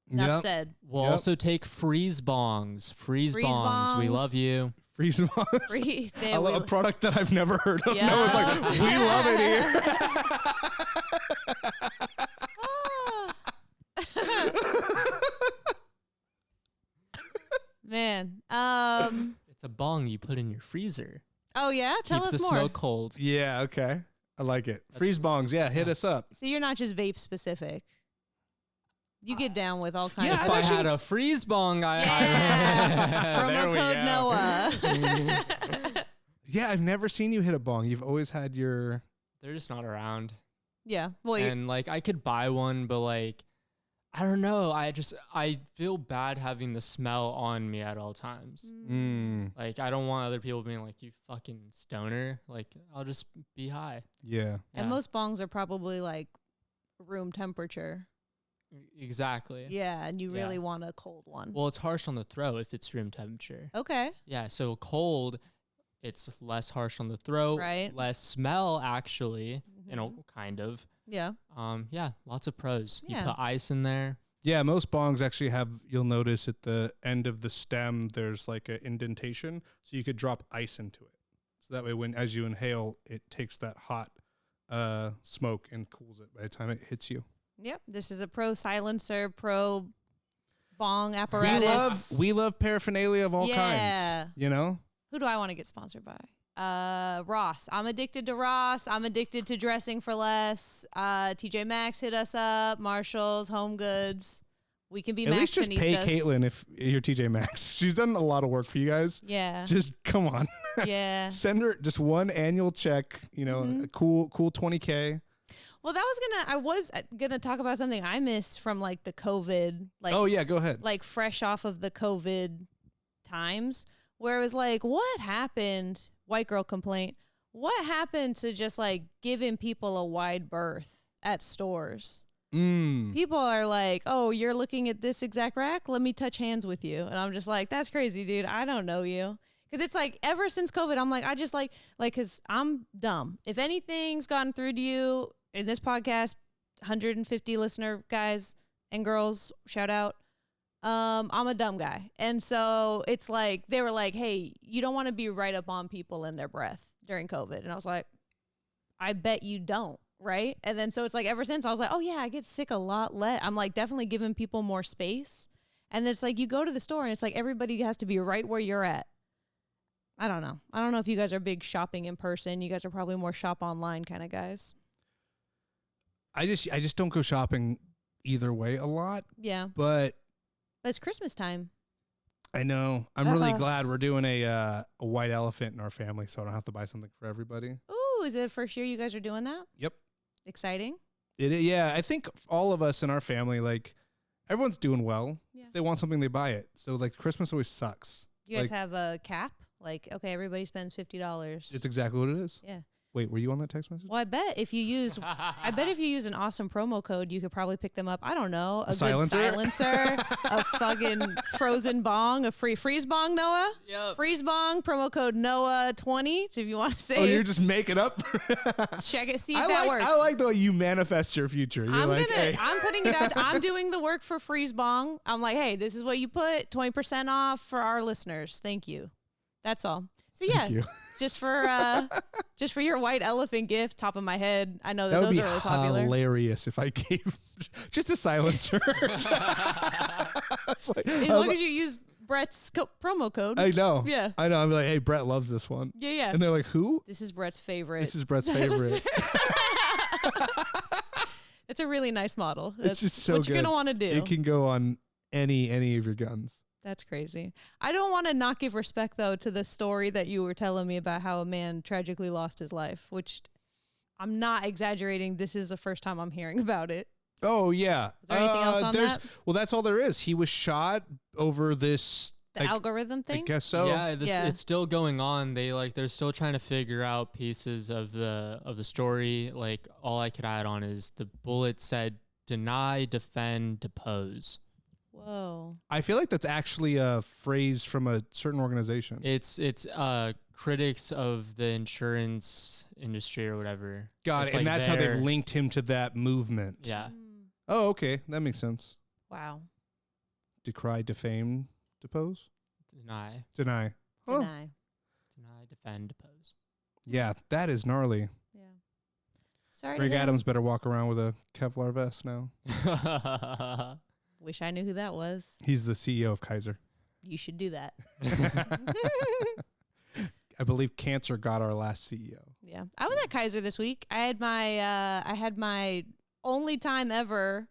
Enough said. We'll also take freeze bongs. Freeze bongs. We love you. Freeze bongs. I love a product that I've never heard of. Yeah. No one's like, we love it here. Man. It's a bong you put in your freezer. Oh yeah? Tell Keeps us the more. smoke cold. Yeah, okay. I like it. Freeze bongs. Yeah, hit us up. So you're not just vape specific. You get down with all kinds of stuff. If I had a freeze bong, promo code Noah. Yeah, I've never seen you hit a bong. You've always had your... They're just not around. Yeah. Well, and like I could buy one, but like, I don't know. I feel bad having the smell on me at all times. Like I don't want other people being like, you fucking stoner. Like I'll just be high. Yeah. And most bongs are probably like room temperature. Exactly. Yeah, and you really want a cold one. Well, it's harsh on the throat if it's room temperature. Okay. Yeah, so cold, it's less harsh on the throat. Right. Less smell, actually, kind of. Yeah. Yeah, lots of pros. Yeah. You put ice in there. Yeah, most bongs actually have, you'll notice at the end of the stem, there's like an indentation, so you could drop ice into it. So that way as you inhale, it takes that hot smoke and cools it by the time it hits you. Yep, this is a pro silencer, pro bong apparatus. We love paraphernalia of all kinds. You know? Who do I want to get sponsored by? Ross. I'm addicted to Ross. I'm addicted to dressing for less. TJ Maxx hit us up. Marshalls, Home Goods. We can be at least just pay Maxxinistas. Kaitlin if you're TJ Maxx. She's done a lot of work for you guys. Yeah. Just come on. Yeah. Send her just one annual check, a cool $20K. Well, I was gonna talk about something I missed from like the COVID. Like, oh yeah, go ahead. Like fresh off of the COVID times, where it was like, what happened? White girl complaint. What happened to just like giving people a wide berth at stores? People are like, oh, you're looking at this exact rack? Let me touch hands with you. And I'm just like, that's crazy, dude. I don't know you. Because it's like ever since COVID, I'm like, I just like, because I'm dumb. If anything's gotten through to you in this podcast, 150 listener guys and girls, shout out. I'm a dumb guy. And so it's like, they were like, hey, you don't want to be right up on people in their breath during COVID. And I was like, I bet you don't. Right. And then so it's like ever since I was like, oh, yeah, I get sick a lot less. I'm like definitely giving people more space. And it's like you go to the store and it's like everybody has to be right where you're at. I don't know. I don't know if you guys are big shopping in person. You guys are probably more shop online kind of guys. I just don't go shopping either way a lot. Yeah. But it's Christmas time. I know. I'm really glad we're doing a white elephant in our family so I don't have to buy something for everybody. Ooh, is it the first year you guys are doing that? Yep. Exciting. Yeah, I think all of us in our family, like, everyone's doing well. Yeah. If they want something, they buy it. So, like, Christmas always sucks. You guys have a cap? Like, okay, everybody spends $50. It's exactly what it is. Yeah. Wait, were you on that text message? Well, I bet if you used an awesome promo code, you could probably pick them up. I don't know. A good silencer, a fucking frozen bong, a free freeze bong, Noah. Yep. Freeze bong, promo code Noah20 if you want to say. Oh, you're just making up? Check it, see if that works. I like the way you manifest your future. I'm putting it out. I'm doing the work for freeze bong. I'm like, hey, this is what you put, 20% off for our listeners. Thank you. That's all. So yeah, just for your white elephant gift, top of my head. I know that those are really popular. Hilarious if I gave just a silencer. As long as you use Brett's promo code. I know. Yeah, I know. I'm like, hey, Brett loves this one. Yeah. And they're like, who? This is Brett's favorite. This is Brett's favorite. It's a really nice model. It's just so what good. You're gonna want to do. It can go on any of your guns. That's crazy. I don't want to not give respect, though, to the story that you were telling me about how a man tragically lost his life, which I'm not exaggerating. This is the first time I'm hearing about it. Oh, yeah. Is there anything else on that? Well, that's all there is. He was shot over this... The algorithm thing? I guess so. Yeah, it's still going on. They're still trying to figure out pieces of the story. Like, all I could add on is the bullet said, deny, defend, depose. Whoa. I feel like that's actually a phrase from a certain organization. It's critics of the insurance industry or whatever. Got it. And that's how they've linked him to that movement. Yeah. Oh, okay. That makes sense. Wow. Decry, defame, depose? Deny. Deny. Deny, defend, depose. Yeah, that is gnarly. Yeah. Sorry. Greg Adams better walk around with a Kevlar vest now. Wish I knew who that was. He's the CEO of Kaiser. You should do that. I believe cancer got our last CEO. Yeah. I was at Kaiser this week. I had my only time ever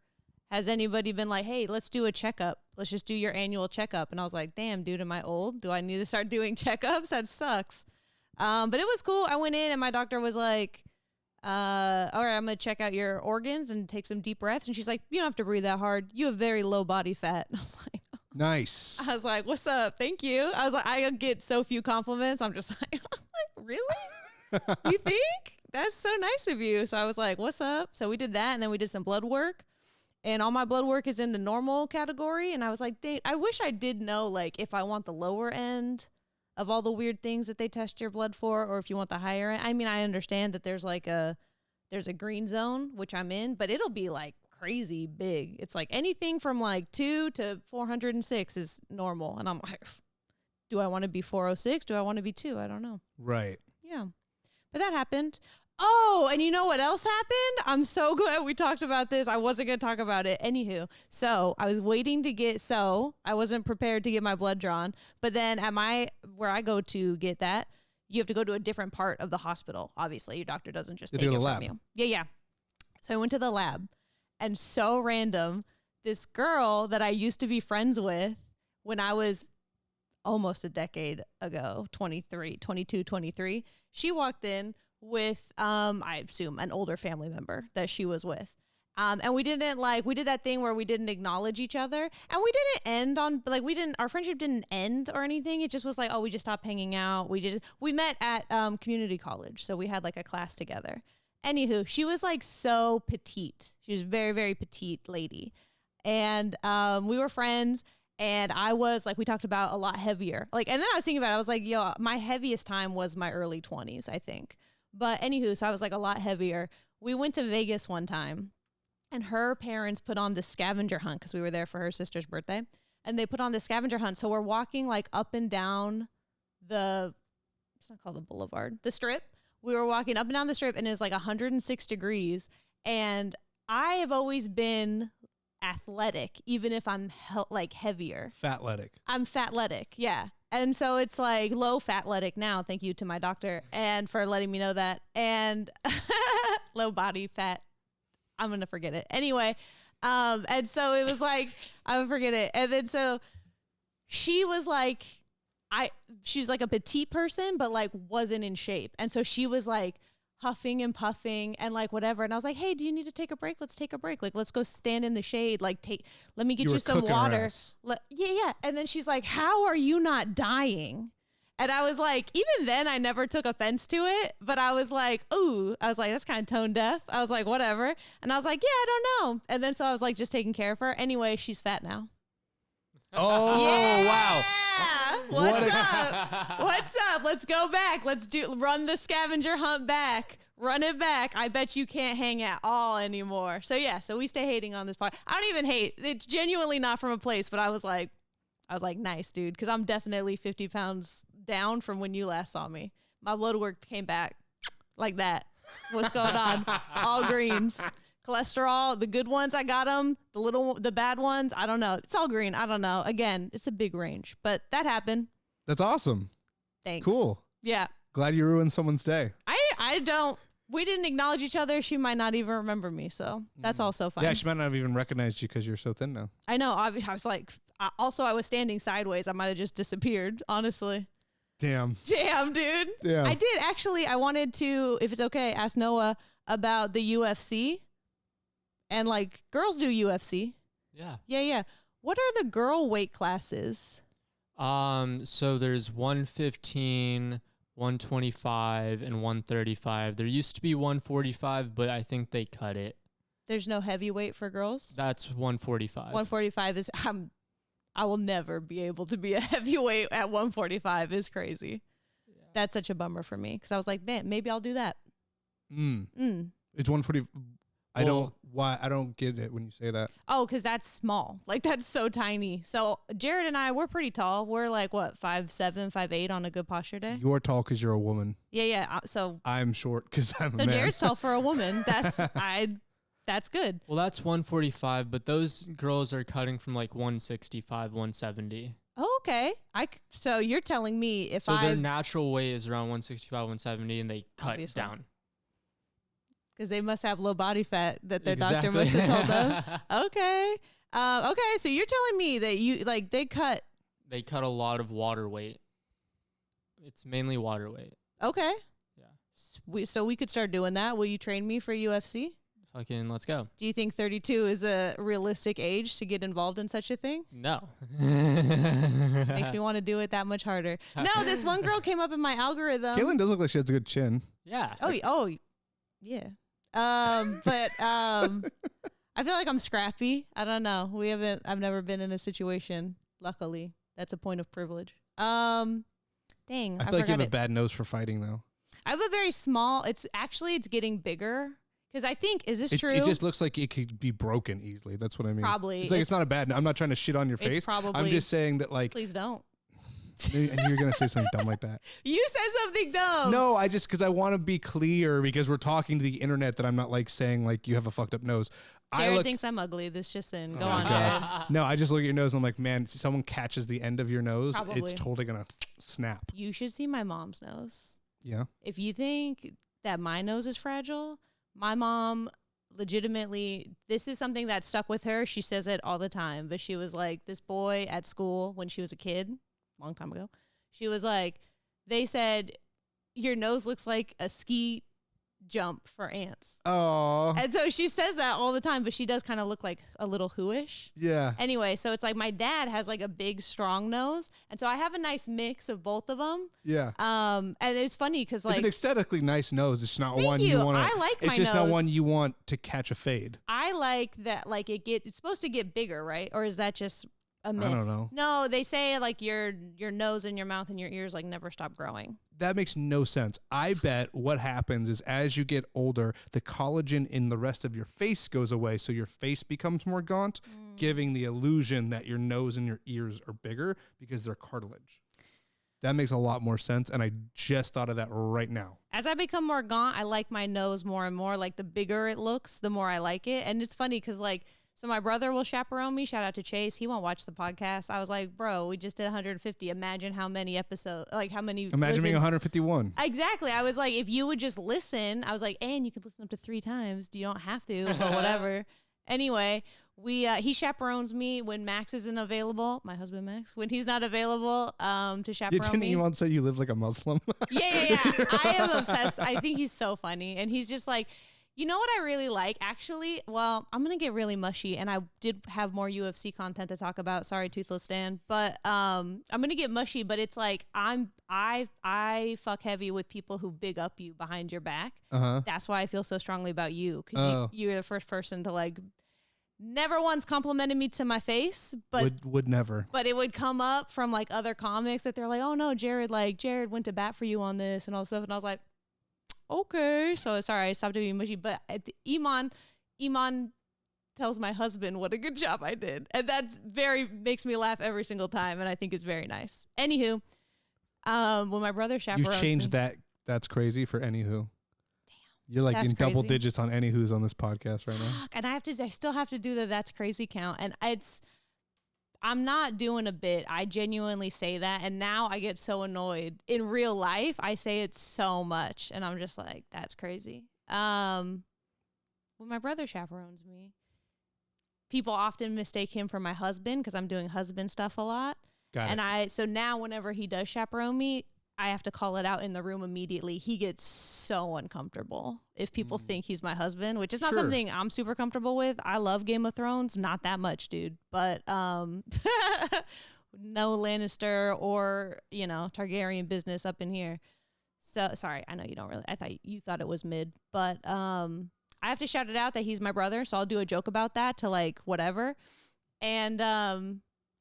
has anybody been like, hey, let's do a checkup. Let's just do your annual checkup. And I was like, damn, dude, am I old? Do I need to start doing checkups? That sucks. But it was cool. I went in and my doctor was like, all right, I'm going to check out your organs and take some deep breaths. And she's like, you don't have to breathe that hard. You have very low body fat. And I was like, nice. I was like, what's up? Thank you. I was like, I get so few compliments. I'm just like, really? You think? That's so nice of you. So I was like, what's up? So we did that. And then we did some blood work. And all my blood work is in the normal category. And I was like, I wish I did know, like, if I want the lower end of all the weird things that they test your blood for, or if you want the higher end. I mean, I understand that there's a green zone, which I'm in, but it'll be like crazy big. It's like anything from like 2 to 406 is normal. And I'm like, do I want to be 406? Do I want to be 2? I don't know. Right. Yeah. But that happened. Oh, and you know what else happened? I'm so glad we talked about this. I wasn't going to talk about it. Anywho, so I was waiting I wasn't prepared to get my blood drawn. But then where I go to get that, you have to go to a different part of the hospital. Obviously, your doctor doesn't just They take do it the from lab. you. Yeah. So I went to the lab, and so random, this girl that I used to be friends with when I was almost a decade ago, 23, she walked in with, I assume, an older family member that she was with. And we did that thing where we didn't acknowledge each other, and we didn't end on, our friendship didn't end or anything. It just was like, oh, we just stopped hanging out. We met at community college. So we had like a class together. Anywho, she was like so petite. She was very, very petite lady. And we were friends, and I was like, we talked about a lot heavier. And then I was thinking about it. I was like, yo, my heaviest time was my early 20s, I think. But anywho, so I was like a lot heavier. We went to Vegas one time, and her parents put on the scavenger hunt because we were there for her sister's birthday. And they put on the scavenger hunt. So we're walking like up and down it's not called the boulevard, the strip. We were walking up and down the strip, and it's like 106 degrees. And I have always been athletic, even if I'm heavier. Fatletic. I'm fatletic, yeah. And so it's like low fatletic now. Thank you to my doctor and for letting me know that. And low body fat. I'm going to forget it. Anyway, and so it was like, I would forget it. And then so she was like, she's like a petite person, but like wasn't in shape. And so she was like huffing and puffing and like whatever. And I was like, hey, do you need to take a break? Let's take a break. Like, let's go stand in the shade. Like, let me get you some water. Yeah. And then she's like, how are you not dying? And I was like, even then I never took offense to it, but I was like, ooh, that's kind of tone deaf. I was like, whatever. And I was like, yeah, I don't know. And then so I was like, just taking care of her. Anyway, she's fat now. Oh, yeah! wow. What's up? What's up? Let's go back. Run the scavenger hunt back. Run it back. I bet you can't hang at all anymore. So yeah, so we stay hating on this part. I don't even hate. It's genuinely not from a place, but I was like, nice, dude, because I'm definitely 50 pounds down from when you last saw me. My blood work came back like that. What's going on? All greens. Cholesterol, the good ones, I got them. The bad ones, I don't know. It's all green. I don't know. Again, it's a big range, but that happened. That's awesome. Thanks. Cool. Yeah. Glad you ruined someone's day. I don't. We didn't acknowledge each other. She might not even remember me, so that's also fine. Yeah, she might not have even recognized you because you're so thin now. I know. I was like, also I was standing sideways. I might have just disappeared, honestly. Damn, dude. Damn. I did actually. I wanted to, if it's okay, ask Noah about the UFC. And like girls do UFC. Yeah. Yeah. What are the girl weight classes? So there's 115, 125, and 135. There used to be 145, but I think they cut it. There's no heavyweight for girls? That's 145. 145 is I will never be able to be a heavyweight at 145 is crazy. Yeah. That's such a bummer for me because I was like, man, maybe I'll do that. It's 140. I don't get it when you say that. Oh, because that's small. Like that's so tiny. So Jared and I, we're pretty tall. We're like what, 5'7", 5'8" on a good posture day. You're tall because you're a woman. Yeah. So I'm short because I'm a man. So Jared's tall for a woman. That's good. Well, that's 145, but those girls are cutting from like 165, 170. Oh, okay. So you're telling me their natural weight is around 165, 170, and they cut down. Because they must have low body fat that their doctor must have told them. Okay. Okay. So you're telling me that they cut. They cut a lot of water weight. It's mainly water weight. Okay. Yeah. So we could start doing that. Will you train me for UFC? Fucking let's go. Do you think 32 is a realistic age to get involved in such a thing? No. Makes me want to do it that much harder. No, this one girl came up in my algorithm. Kaitlin does look like she has a good chin. Yeah. Oh, yeah. But I feel like I'm scrappy. I don't know. I've never been in a situation. Luckily, that's a point of privilege. Dang. I feel like you have a bad nose for fighting though. I have a very small, it's getting bigger. Because I think, is this true? It just looks like it could be broken easily. That's what I mean. Probably. It's like it's not a bad. I'm not trying to shit on your face. Probably. I'm just saying that like. Please don't. And you're gonna say something dumb like that. You said something dumb. No, because I want to be clear because we're talking to the internet that I'm not like saying like you have a fucked up nose. Jared thinks I'm ugly. This just in. Go on, God. Jared. No, I just look at your nose and I'm like, man, someone catches the end of your nose, Probably. it's totally gonna snap. You should see my mom's nose. Yeah. If you think that my nose is fragile, my mom legitimately, this is something that stuck with her. She says it all the time, but she was like, this boy at school when she was a kid, long time ago, she was like, they said, your nose looks like a ski jump for ants. Oh. And so she says that all the time, but she does kind of look like a little who-ish. Yeah. Anyway, so it's like my dad has like a big, strong nose. And so I have a nice mix of both of them. Yeah. And it's funny because like. It's an aesthetically nice nose. It's not Thank one you. want to. I like my It's just nose. not one you want to catch a fade. I like that, like it's supposed to get bigger, right? Or is that just a myth? I don't know. No, they say like your nose and your mouth and your ears like never stop growing. That makes no sense. I bet what happens is as you get older, the collagen in the rest of your face goes away, so your face becomes more gaunt, giving the illusion that your nose and your ears are bigger because they're cartilage. That makes a lot more sense, and I just thought of that right now. As I become more gaunt, I like my nose more and more. Like the bigger it looks, the more I like it. And it's funny because like, so my brother will chaperone me. Shout out to Chase. He won't watch the podcast. I was like, bro, we just did 150. Imagine how many episodes, like how many. Imagine being listens. 151. Exactly. I was like, if you would just listen, I was like, and you could listen up to 3 times. You don't have to, or whatever. Anyway, he chaperones me when Max isn't available. My husband Max, when he's not available, to chaperone me. You want to say you live like a Muslim? Yeah. I am obsessed. I think he's so funny, and he's just like. You know what I really like? Actually, well, I'm going to get really mushy, and I did have more UFC content to talk about. Sorry, Toothless Stan. But I'm going to get mushy, but it's like I fuck heavy with people who big up you behind your back. Uh-huh. That's why I feel so strongly about you, because you're the first person to, like, never once complimented me to my face, but would never. But it would come up from, like, other comics that they're like, oh, no, Jared went to bat for you on this and all this stuff. And I was like, okay, so sorry, I stopped being mushy, but Iman tells my husband what a good job I did, and that's makes me laugh every single time, and I think it's very nice. Anywho, when my brother chaperones You've changed me, that. That's crazy for anywho. Damn, you're like that's in double crazy. digits on anywho's on this podcast right now. Fuck, and I still have to do the that's crazy count, and I'm not doing a bit. I genuinely say that, and now I get so annoyed. In real life, I say it so much, and I'm just like, that's crazy. When my brother chaperones me, people often mistake him for my husband because I'm doing husband stuff a lot. Got it. So now whenever he does chaperone me, I have to call it out in the room immediately. He gets so uncomfortable if people think he's my husband, which is not something I'm super comfortable with. I love Game of Thrones, not that much, dude. But no Lannister or, Targaryen business up in here. So sorry, I know you don't really. I thought you thought it was mid, but I have to shout it out that he's my brother, so I'll do a joke about that to like whatever. And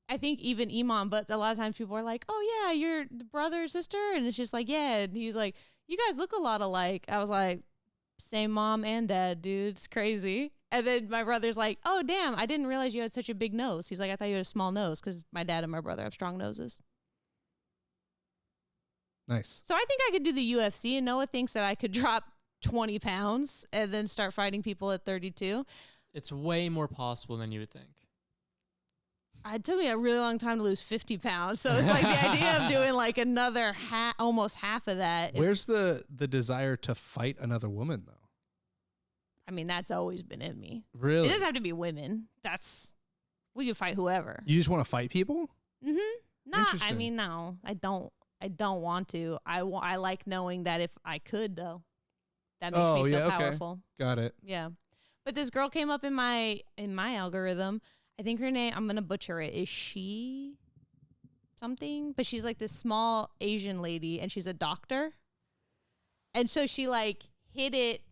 I think even Iman, but a lot of times people are like, oh yeah, you're the brother or sister. And it's just like, yeah. And he's like, you guys look a lot alike. I was like, same mom and dad, dude. It's crazy. And then my brother's like, oh damn, I didn't realize you had such a big nose. He's like, I thought you had a small nose because my dad and my brother have strong noses. Nice. So I think I could do the UFC, and Noah thinks that I could drop 20 pounds and then start fighting people at 32. It's way more possible than you would think. It took me a really long time to lose 50 pounds. So it's like the idea of doing like another almost half of that. Where's the desire to fight another woman, though? I mean, that's always been in me. Really? It doesn't have to be women. We can fight whoever. You just want to fight people? Mm-hmm. No, I Interesting. mean, no, I don't want to. I like knowing that if I could, though, that makes me feel powerful. Got it. Yeah. But this girl came up in my algorithm. I think her name, I'm going to butcher it. Is she something? But she's like this small Asian lady, and she's a doctor. And so she like hid it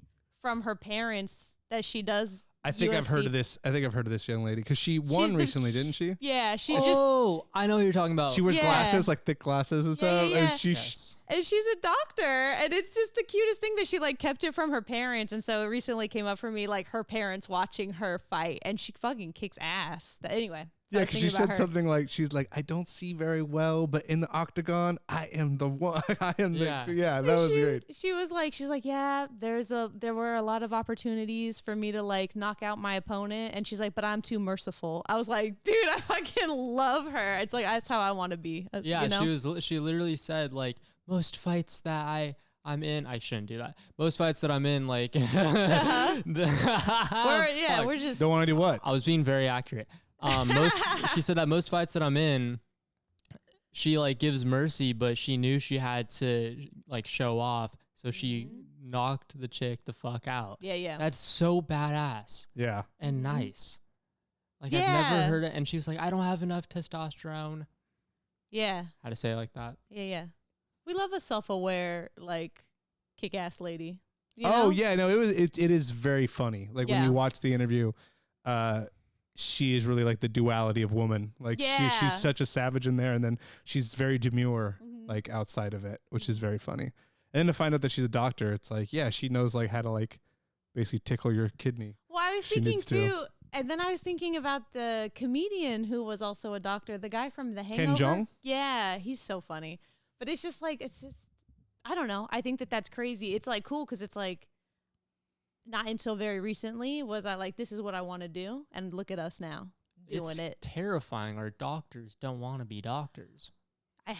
from her parents that she does I think UFC. I've heard of this. I think I've heard of this young lady because she won recently, didn't she? Yeah, she's I know what you're talking about. She wears Yeah. glasses, like thick glasses and stuff. yeah. And she, Yes. and she's a doctor, and it's just the cutest thing that she like kept it from her parents. And so it recently came up for me like her parents watching her fight, and she fucking kicks ass. Anyway, Yeah, because she said something like, she's like, I don't see very well, but in the octagon, I am the one. I am the, that was great. She's like, yeah, there were a lot of opportunities for me to like knock out my opponent. And she's like, but I'm too merciful. I was like, dude, I fucking love her. It's like, that's how I want to be. Yeah, you know? she literally said like, most fights that I'm in, I shouldn't do that. Most fights that I'm in, like, we're just don't want to do what? I was being very accurate. She said that most fights that I'm in, she like gives mercy, but she knew she had to like show off, so she knocked the chick the fuck out. Yeah. That's so badass. Yeah. And nice. Like I've never heard it. And she was like, I don't have enough testosterone. Yeah. How to say it like that? Yeah. We love a self-aware, like, kick-ass lady. You Oh know? yeah, no, it is very funny. Like when you watch the interview, she is really like the duality of woman. Like she's such a savage in there, and then she's very demure, like outside of it, which is very funny. And then to find out that she's a doctor, it's like, yeah, she knows like how to like basically tickle your kidney. Well, I was thinking too, and then I was thinking about the comedian who was also a doctor, the guy from The Hangover. Ken Jeong? Yeah, he's so funny. But it's just like, I don't know. I think that's crazy. It's like cool because it's like, not until very recently was I like, this is what I want to do. And look at us now doing it. Terrifying. Our doctors don't want to be doctors. I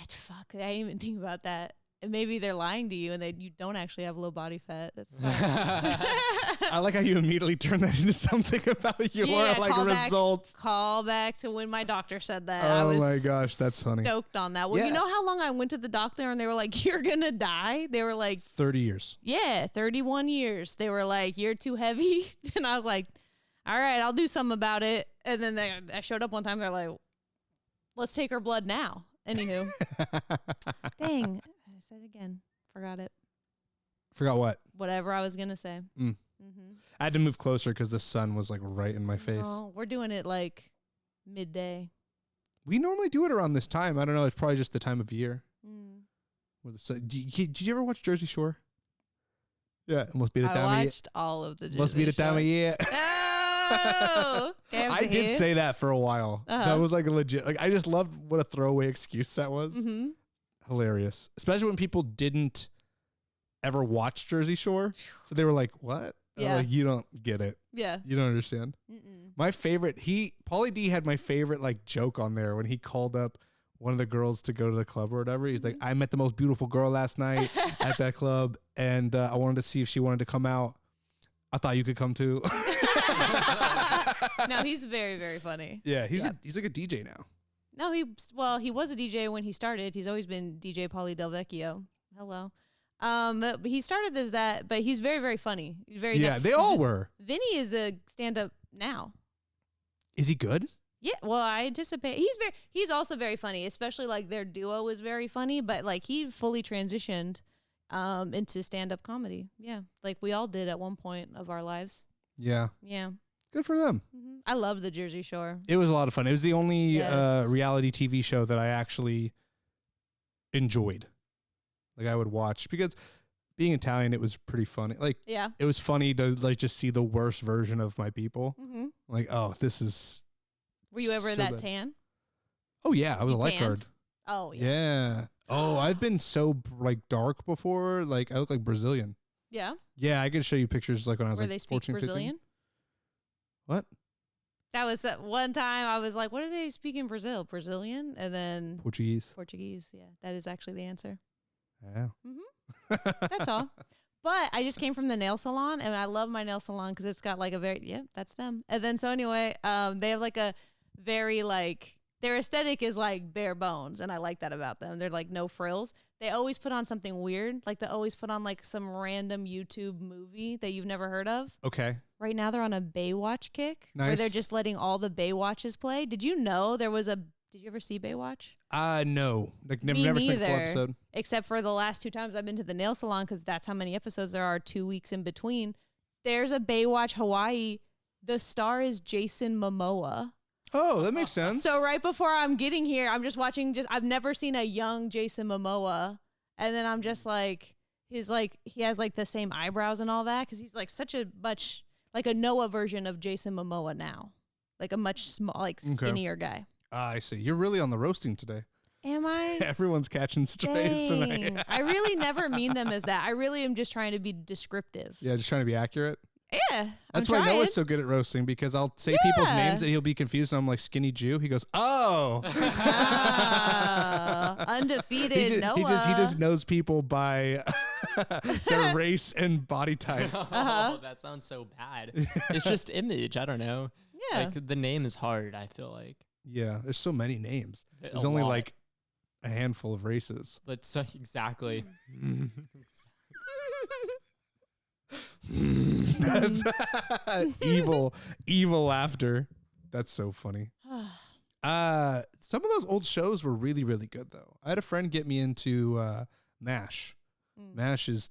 didn't even think about that. And maybe they're lying to you and you don't actually have low body fat. That sucks. I like how you immediately turn that into something about your results. Call back to when my doctor said that. Oh my gosh, that's funny. Stoked on that. Well, you know how long I went to the doctor and they were like, you're going to die? They were like 30 years. Yeah, 31 years. They were like, you're too heavy. And I was like, all right, I'll do something about it. And then I showed up one time. They're like, let's take her blood now. Anywho. Dang. I said it again. Forgot it. Forgot what? Whatever I was going to say. I had to move closer because the sun was like right in my face. Oh, we're doing it like midday. We normally do it around this time. I don't know. It's probably just the time of year. Did you ever watch Jersey Shore? Yeah, it must be the time of year. I watched all of the Jersey Must be the time of year. Oh, I did say that for a while. That was like a legit. Like I just loved what a throwaway excuse that was. Hilarious, especially when people didn't ever watch Jersey Shore, so they were like, "What?" Yeah, like, you don't get it. Yeah, you don't understand. My favorite, Pauly D had my favorite like joke on there when he called up one of the girls to go to the club or whatever. He's like, I met the most beautiful girl last night at that club, and I wanted to see if she wanted to come out. I thought you could come too. No, he's very, very funny. Yeah, he's like a DJ now. No, he was a DJ when he started. He's always been DJ Pauly Del Vecchio. Hello. But he started as that, but he's very, very funny. He's very they all were. Vinny is a stand-up now. Is he good? Yeah, well, I anticipate he's also very funny, especially like their duo is very funny, but like he fully transitioned into stand-up comedy. Yeah, like we all did at one point of our lives. Yeah. Yeah. Good for them. I love the Jersey Shore. It was a lot of fun. It was the only reality TV show that I actually enjoyed. Like I would watch because being Italian, it was pretty funny. Like, it was funny to like just see the worst version of my people. Like, oh, this is. Were you ever that tan? Oh yeah, I was a lifeguard. Oh yeah. Yeah. Oh, I've been so like dark before. Like I look like Brazilian. Yeah. Yeah, I could show you pictures like when I was Where like they speak 14, Brazilian? 15. What? That was one time I was like, what do they speak in Brazil? Brazilian? And then Portuguese. Yeah, that is actually the answer. Yeah. That's all. But I just came from the nail salon, and I love my nail salon because it's got like a very, that's them. And then so anyway, they have like a very like, their aesthetic is like bare bones, and I like that about them. They're like no frills. They always put on something weird. Like they always put on like some random YouTube movie that you've never heard of. Okay. Right now they're on a Baywatch kick. Nice. Where they're just letting all the Baywatches play. Did you know there was did you ever see Baywatch? No. Like Me never seen a full neither, episode. except for the last 2 times I've been to the nail salon because that's how many episodes there are, 2 weeks in between. There's a Baywatch Hawaii. The star is Jason Momoa. Oh, that makes sense. So right before I'm getting here, I'm just watching I've never seen a young Jason Momoa. And then I'm just like, he has like the same eyebrows and all that because he's like such a much like a Noah version of Jason Momoa now. like a much skinnier guy. I see. You're really on the roasting today. Am I? Everyone's catching strays tonight. I really never mean them as that. I really am just trying to be descriptive. Yeah, just trying to be accurate. Yeah. That's why Noah's so good at roasting, because I'll say people's names and he'll be confused and I'm like, skinny Jew. He goes, oh. Undefeated Noah. He just knows people by their race and body type. Oh, that sounds so bad. It's just image. I don't know. Yeah. Like the name is hard, I feel like. Yeah, there's so many names. There's A only lot. like a handful of races. But so exactly. That's evil laughter. That's so funny. Some of those old shows were really, really good though. I had a friend get me into MASH. MASH is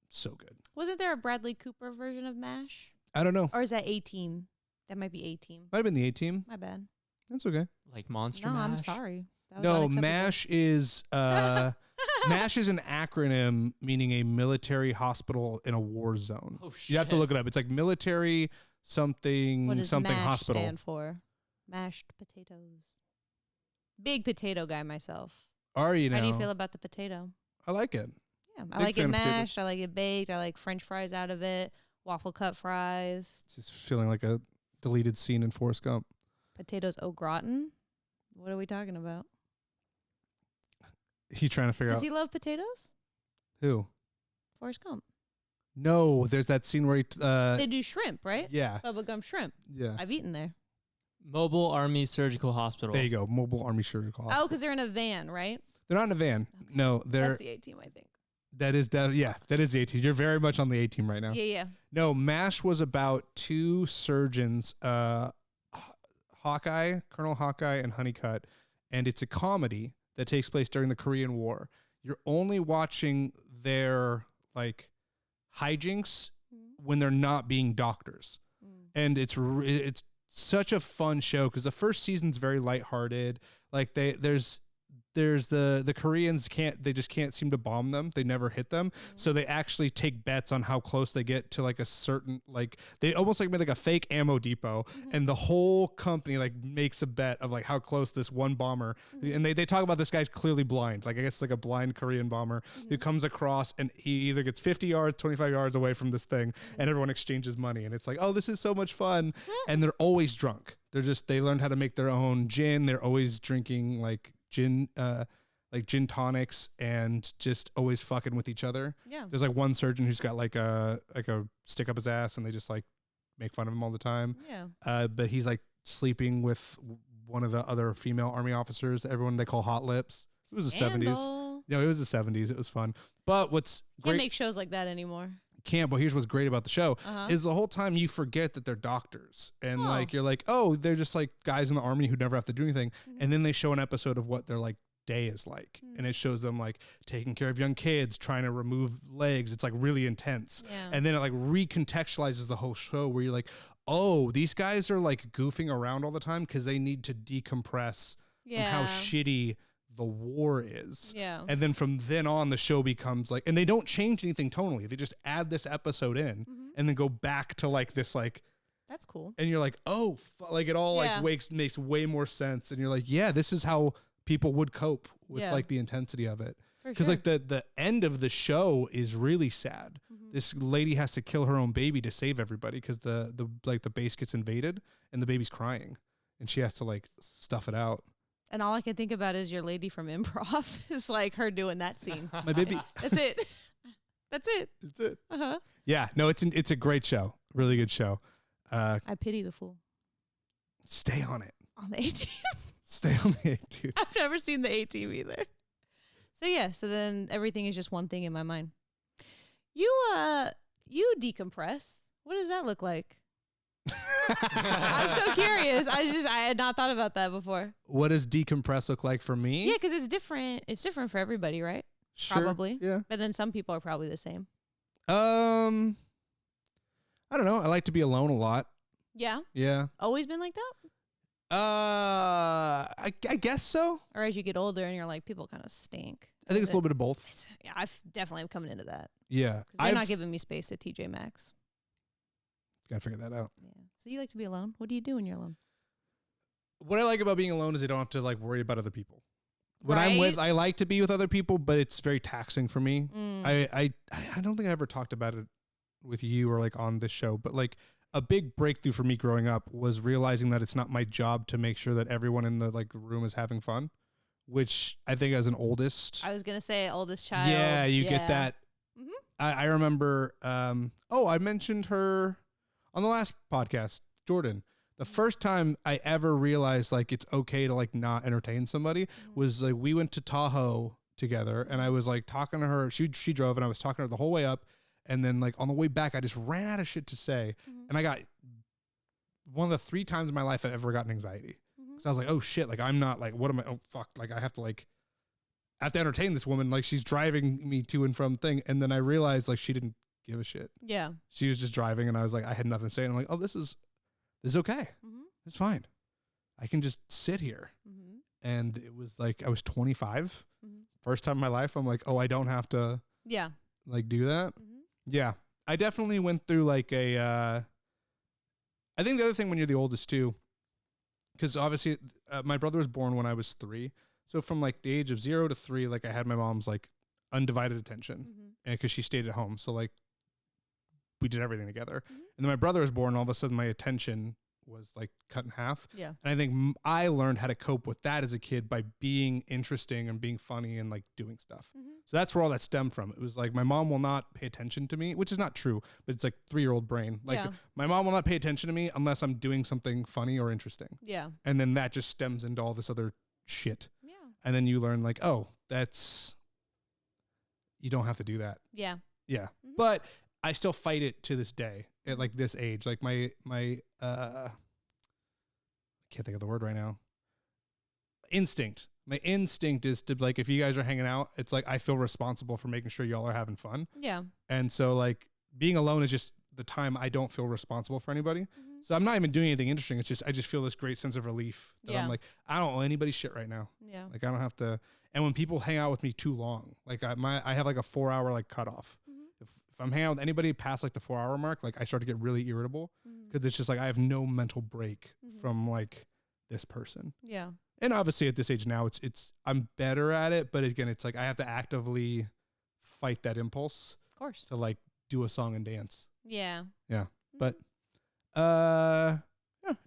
so good. Wasn't there a Bradley Cooper version of MASH? I don't know. Or is that A-Team? That might be A-Team. Might have been the A-Team. My bad. That's okay. Like Monster No, Mash? I'm sorry. That was No, unacceptable. MASH is MASH is an acronym meaning a military hospital in a war zone. Oh, shit. You have to look it up. It's like military What something does something MASH hospital. stand for? Mashed potatoes. Big potato guy myself. Are you now? How do you feel about the potato? I like it. Yeah, I Big like it fan of potatoes. mashed. I like it baked. I like French fries out of it. Waffle cut fries. It's just feeling like a deleted scene in Forrest Gump. Potatoes au gratin. What are we talking about? He trying to figure Does out he love potatoes? who. Forrest Gump. No, there's that scene where he. They do shrimp, right? Yeah, Bubblegum shrimp. yeah. I've eaten there. Mobile Army Surgical Hospital. There you go. Mobile Army Surgical. Oh, because they're in a van, right? They're not in a van. Okay. No, they're. That's the A-Team, I think. That is that. Yeah, that is the A-Team. You're very much on the A-Team right now. Yeah, yeah. No, MASH was about two surgeons, Hawkeye, Colonel Hawkeye, and Honeycutt, and it's a comedy that takes place during the Korean War. You're only watching their like hijinks when they're not being doctors, and it's such a fun show because the first season's very lighthearted. Like there's the Koreans they just can't seem to bomb them. They never hit them. So they actually take bets on how close they get to like a certain, like they almost like made like a fake ammo depot and the whole company like makes a bet of like how close this one bomber, and they talk about this guy's clearly blind. Like I guess like a blind Korean bomber who comes across and he either gets 50 yards, 25 yards away from this thing and everyone exchanges money. And it's like, oh, this is so much fun. And they're always drunk. They learned how to make their own gin. They're always drinking like gin tonics and just always fucking with each other. Yeah. There's like one surgeon who's got like a stick up his ass and they just like make fun of him all the time. Yeah. But he's like sleeping with one of the other female army officers, everyone they call hot lips. It was the 70s. Scandal. No, it was the 70s. It was fun. But what's Can't great make shows like that anymore. but here's what's great about the show Uh-huh. is the whole time you forget that they're doctors and Oh. like you're like, oh, they're just like guys in the army who never have to do anything. And then they show an episode of what their like day is like, and it shows them like taking care of young kids, trying to remove legs. It's like really intense. Yeah. And then it like recontextualizes the whole show where you're like, oh, these guys are like goofing around all the time because they need to decompress from how shitty the war is. Yeah. And then from then on, the show becomes like, and they don't change anything tonally. They just add this episode in and then go back to like this, like, That's cool. and you're like, oh, like it all Yeah. like makes way more sense. And you're like, yeah, this is how people would cope with Yeah. like the intensity of it. For Because sure. like the end of the show is really sad. This lady has to kill her own baby to save everybody because the base gets invaded and the baby's crying and she has to like stuff it out. And all I can think about is your lady from improv is like her doing that scene. My baby. That's it. That's it. That's it. Uh-huh. Yeah, no, it's a great show. Really good show. I pity the fool Stay on it. on the A-Team. Stay on the dude. I've never seen the A-Team either. So yeah, so then everything is just one thing in my mind. You decompress. What does that look like? I'm so curious. I had not thought about that before. What does decompress look like for me? Yeah, because it's different. It's different for everybody, right? Sure. Probably. Yeah. But then some people are probably the same. I don't know. I like to be alone a lot. Yeah. Yeah. Always been like that? I guess so. Or as you get older and you're like, people kind of stink. I think it's a little bit of both. Yeah, I definitely am coming into that. Yeah. 'Cause they're not giving me space at TJ Maxx. Gotta figure that out. Yeah. So you like to be alone? What do you do when you're alone? What I like about being alone is I don't have to like worry about other people. When I'm with, I like to be with other people, but it's very taxing for me. I don't think I ever talked about it with you or like on this show, but like a big breakthrough for me growing up was realizing that it's not my job to make sure that everyone in the like room is having fun, which I think as an oldest, I was gonna say oldest child. yeah, you get that. Mm-hmm. I remember. I mentioned her on the last podcast, Jordan. The first time I ever realized like it's okay to like not entertain somebody was like we went to Tahoe together, and I was like talking to her. She drove, and I was talking to her the whole way up, and then like on the way back, I just ran out of shit to say, and I got one of the 3 times in my life I've ever gotten anxiety. So I was like, oh shit, like I'm not like, what am I? Oh fuck, like I have to entertain this woman, like she's driving me to and from thing, and then I realized like she didn't give a shit. Yeah, she was just driving, and I was like, I had nothing to say, and I'm like, oh, this is okay. It's fine. I can just sit here. And it was like I was 25, first time in my life. I'm like, oh, I don't have to. Yeah. Like do that. Yeah, I definitely went through like a. I think the other thing when you're the oldest too, because obviously my brother was born when I was 3. So from like the age of 0 to 3, like I had my mom's like undivided attention, and because she stayed at home, so like we did everything together. And then my brother was born, and all of a sudden my attention was like cut in half. Yeah. And I think I learned how to cope with that as a kid by being interesting and being funny and like doing stuff. So that's where all that stemmed from. It was like my mom will not pay attention to me, which is not true, but it's like 3-year-old brain. Like my mom will not pay attention to me unless I'm doing something funny or interesting. Yeah. And then that just stems into all this other shit. Yeah. And then you learn like, oh, you don't have to do that. Yeah. Yeah. But I still fight it to this day at like this age. Like my I can't think of the word right now. Instinct. My instinct is to like, if you guys are hanging out, it's like I feel responsible for making sure y'all are having fun. Yeah. And so like being alone is just the time I don't feel responsible for anybody. So I'm not even doing anything interesting. It's just I just feel this great sense of relief that I'm like, I don't owe anybody shit right now. Yeah. Like I don't have to. And when people hang out with me too long, like I have like a 4-hour like cutoff. If I'm hanging out with anybody past like the 4-hour mark, like I start to get really irritable because it's just like I have no mental break from like this person. Yeah. And obviously at this age now, it's I'm better at it, but again, it's like I have to actively fight that impulse. Of course. To like do a song and dance. Yeah. Yeah. But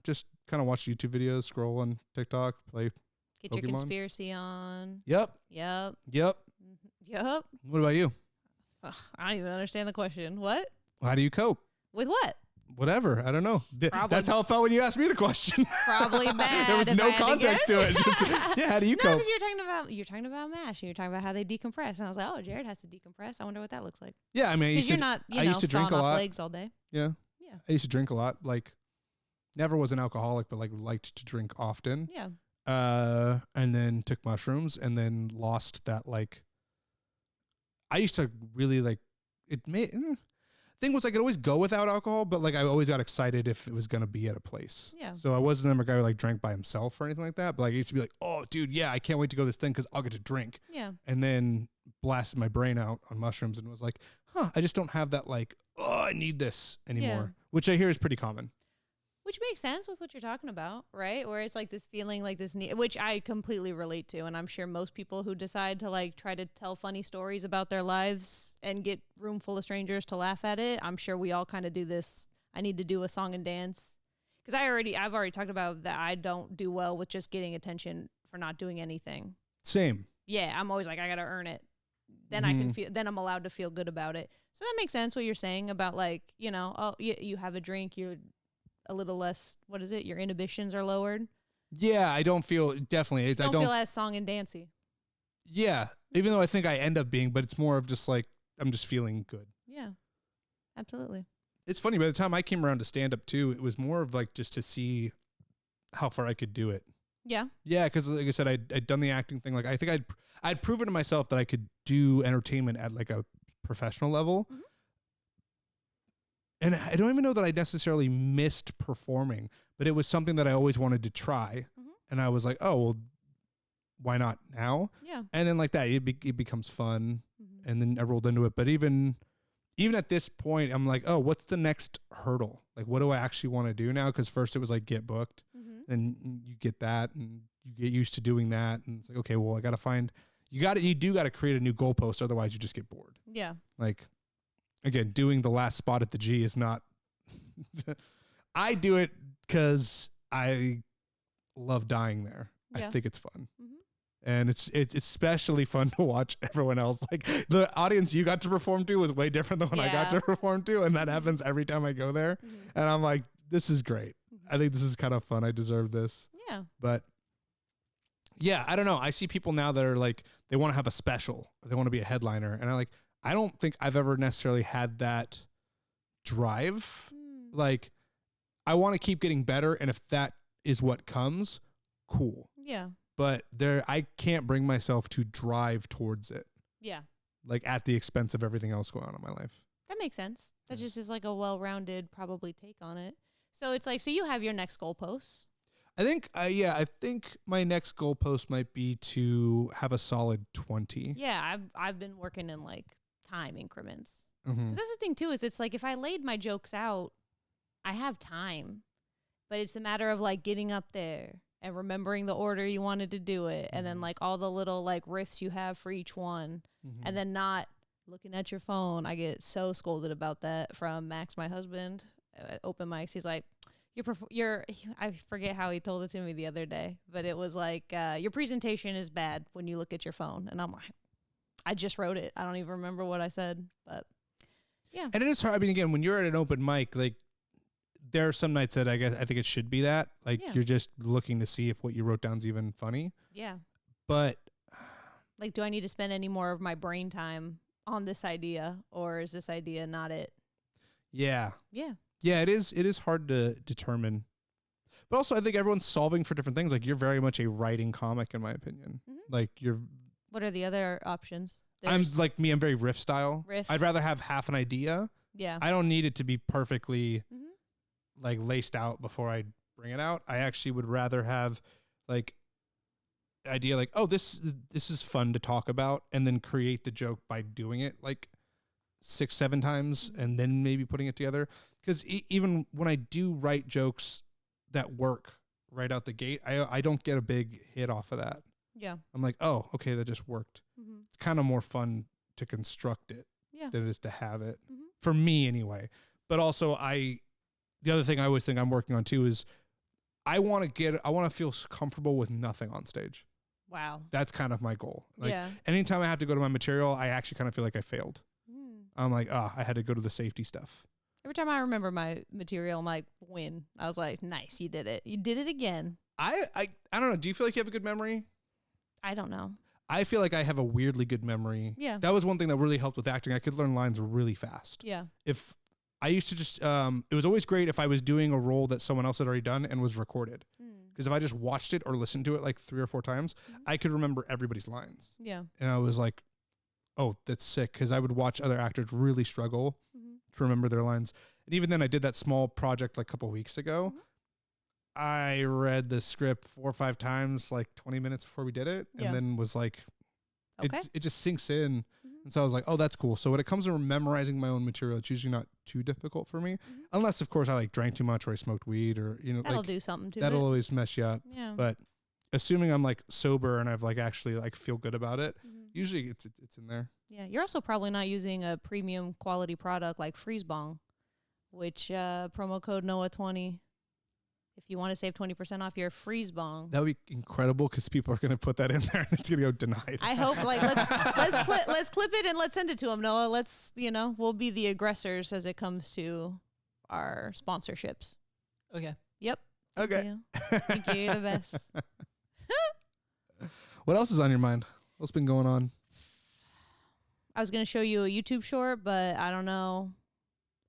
just kind of watch YouTube videos, scroll on TikTok, play Get Pokemon. Your conspiracy on. Yep. Yep. Yep. Yep. What about you? Ugh, I don't even understand the question. What? How do you cope? With what? Whatever. I don't know. That's how it felt when you asked me the question. Probably mad. There was no context to it. Yeah, how do you cope? No, because you're talking about MASH, and you're talking about how they decompress, and I was like, oh, Jared has to decompress. I wonder what that looks like. Yeah, I mean, because you're not, I used to drink a lot. Legs all day. Yeah. Yeah. I used to drink a lot. Like, never was an alcoholic, but like liked to drink often. Yeah. And then took mushrooms, and then lost that like. I used to really like it. Thing was, I could always go without alcohol, but like I always got excited if it was gonna be at a place. Yeah. So I wasn't ever a guy who like drank by himself or anything like that. But like I used to be like, oh, dude, yeah, I can't wait to go to this thing because I'll get to drink. Yeah. And then blasted my brain out on mushrooms and was like, I just don't have that like, oh, I need this anymore, which I hear is pretty common. Which makes sense with what you're talking about, right? Where it's like this feeling like this need, which I completely relate to. And I'm sure most people who decide to like try to tell funny stories about their lives and get room full of strangers to laugh at it, I'm sure we all kind of do this. I need to do a song and dance. Because I've already talked about that I don't do well with just getting attention for not doing anything. Same. Yeah, I'm always like, I got to earn it. Then I can feel, then I'm allowed to feel good about it. So that makes sense what you're saying about like, you know, oh, you have a drink, you're a little less, what is it? Your inhibitions are lowered. Yeah, I don't feel definitely. I don't feel as song and dancey. Yeah, even though I think I end up being, but it's more of just like I'm just feeling good. Yeah, absolutely. It's funny. By the time I came around to stand up too, it was more of like just to see how far I could do it. Yeah. Yeah, because like I said, I'd done the acting thing. Like I think I'd proven to myself that I could do entertainment at like a professional level. And I don't even know that I necessarily missed performing, but it was something that I always wanted to try. And I was like, oh, well, why not now? Yeah. And then like that, it becomes fun. And then I rolled into it. But even at this point, I'm like, oh, what's the next hurdle? Like, what do I actually want to do now? Because first it was like get booked, and you get that, and you get used to doing that, and it's like, okay, well, I got to find. You do got to create a new goalpost, otherwise you just get bored. Yeah. Like, again, doing the last spot at the G is not. I do it because I love dying there. Yeah. I think it's fun. And it's especially fun to watch everyone else. Like, the audience you got to perform to was way different than what I got to perform to. And that happens every time I go there. And I'm like, this is great. I think this is kind of fun. I deserve this. Yeah. But yeah, I don't know. I see people now that are like, they want to have a special. They want to be a headliner. And I don't think I've ever necessarily had that drive. Like, I want to keep getting better. And if that is what comes, cool. Yeah. But I can't bring myself to drive towards it. Yeah. Like, at the expense of everything else going on in my life. That makes sense. That just is like a well-rounded probably take on it. So it's like, so you have your next goalpost. I think my next goalpost might be to have a solid 20. Yeah, I've been working in like time increments. Mm-hmm. That's the thing too, is it's like if I laid my jokes out, I have time, but it's a matter of like getting up there and remembering the order you wanted to do it, and then like all the little like riffs you have for each one, and then not looking at your phone. I get so scolded about that from Max, my husband, at open mics. He's like, I forget how he told it to me the other day, but it was like, your presentation is bad when you look at your phone. And I'm like, I just wrote it. I don't even remember what I said, but yeah. And it is hard. I mean, again, when you're at an open mic, like, there are some nights that I think it should be that. Like, you're just looking to see if what you wrote down is even funny. Yeah. But like, do I need to spend any more of my brain time on this idea, or is this idea not it? Yeah. Yeah. Yeah, it is hard to determine. But also, I think everyone's solving for different things. Like, you're very much a writing comic, in my opinion. Like, what are the other options? I'm very riff style. I'd rather have half an idea. Yeah. I don't need it to be perfectly like laced out before I bring it out. I actually would rather have like idea like, oh, this is fun to talk about, and then create the joke by doing it like 6-7 times and then maybe putting it together. Because even when I do write jokes that work right out the gate, I don't get a big hit off of that. Yeah. I'm like, oh, okay, that just worked. It's kind of more fun to construct it than it is to have it. For me anyway. But also the other thing I always think I'm working on too is I want to feel comfortable with nothing on stage. Wow. That's kind of my goal. Like, anytime I have to go to my material, I actually kind of feel like I failed. I'm like, I had to go to the safety stuff. Every time I remember my material, I'm like, win. I was like, nice, you did it. You did it again. I don't know. Do you feel like you have a good memory? I don't know. I feel like I have a weirdly good memory. Yeah. That was one thing that really helped with acting. I could learn lines really fast. Yeah. If I used to just, it was always great if I was doing a role that someone else had already done and was recorded. Because if I just watched it or listened to it like 3 or 4 times, I could remember everybody's lines. Yeah. And I was like, oh, that's sick. Because I would watch other actors really struggle to remember their lines. And even then, I did that small project like a couple weeks ago. I read the script 4 or 5 times, like 20 minutes before we did it. And then was like, it just sinks in. And so I was like, oh, that's cool. So when it comes to memorizing my own material, it's usually not too difficult for me. Unless, of course, I like drank too much or I smoked weed or, that'll do something to it. That'll always mess you up. Yeah. But assuming I'm like sober and I've like actually like feel good about it, usually it's in there. Yeah. You're also probably not using a premium quality product like Freeze Bong, which promo code NOAH20. If you want to save 20% off your Freeze Bong. That would be incredible because people are going to put that in there and it's going to go denied. I hope let's clip it and let's send it to them, Noah. Let's, we'll be the aggressors as it comes to our sponsorships. Okay. Yep. Okay. Thank you. You're the best. What else is on your mind? What's been going on? I was going to show you a YouTube short, but I don't know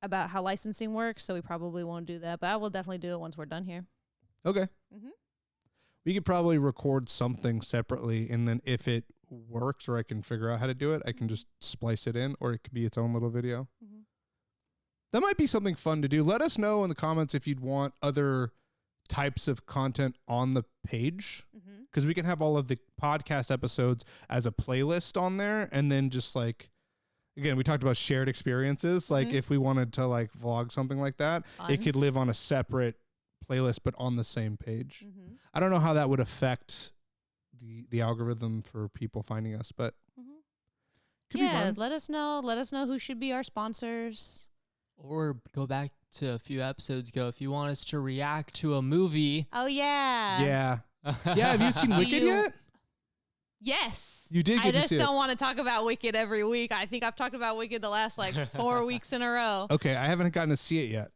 about how licensing works, so we probably won't do that. But I will definitely do it once we're done here. Okay. We could probably record something separately, and then if it works or I can figure out how to do it, I can just splice it in, or it could be its own little video. That might be something fun to do. Let us know in the comments if you'd want other types of content on the page, because we can have all of the podcast episodes as a playlist on there, and then just like, again, we talked about shared experiences. Like if we wanted to like vlog something like that, it could live on a separate playlist, but on the same page. I don't know how that would affect the algorithm for people finding us, but could be fun. Let us know. Let us know who should be our sponsors. Or go back to a few episodes ago if you want us to react to a movie. Oh, yeah. Yeah. Yeah, have you seen Wicked yet? Yes. You did get to see it. I just don't want to talk about Wicked every week. I think I've talked about Wicked the last, 4 weeks in a row. Okay, I haven't gotten to see it yet.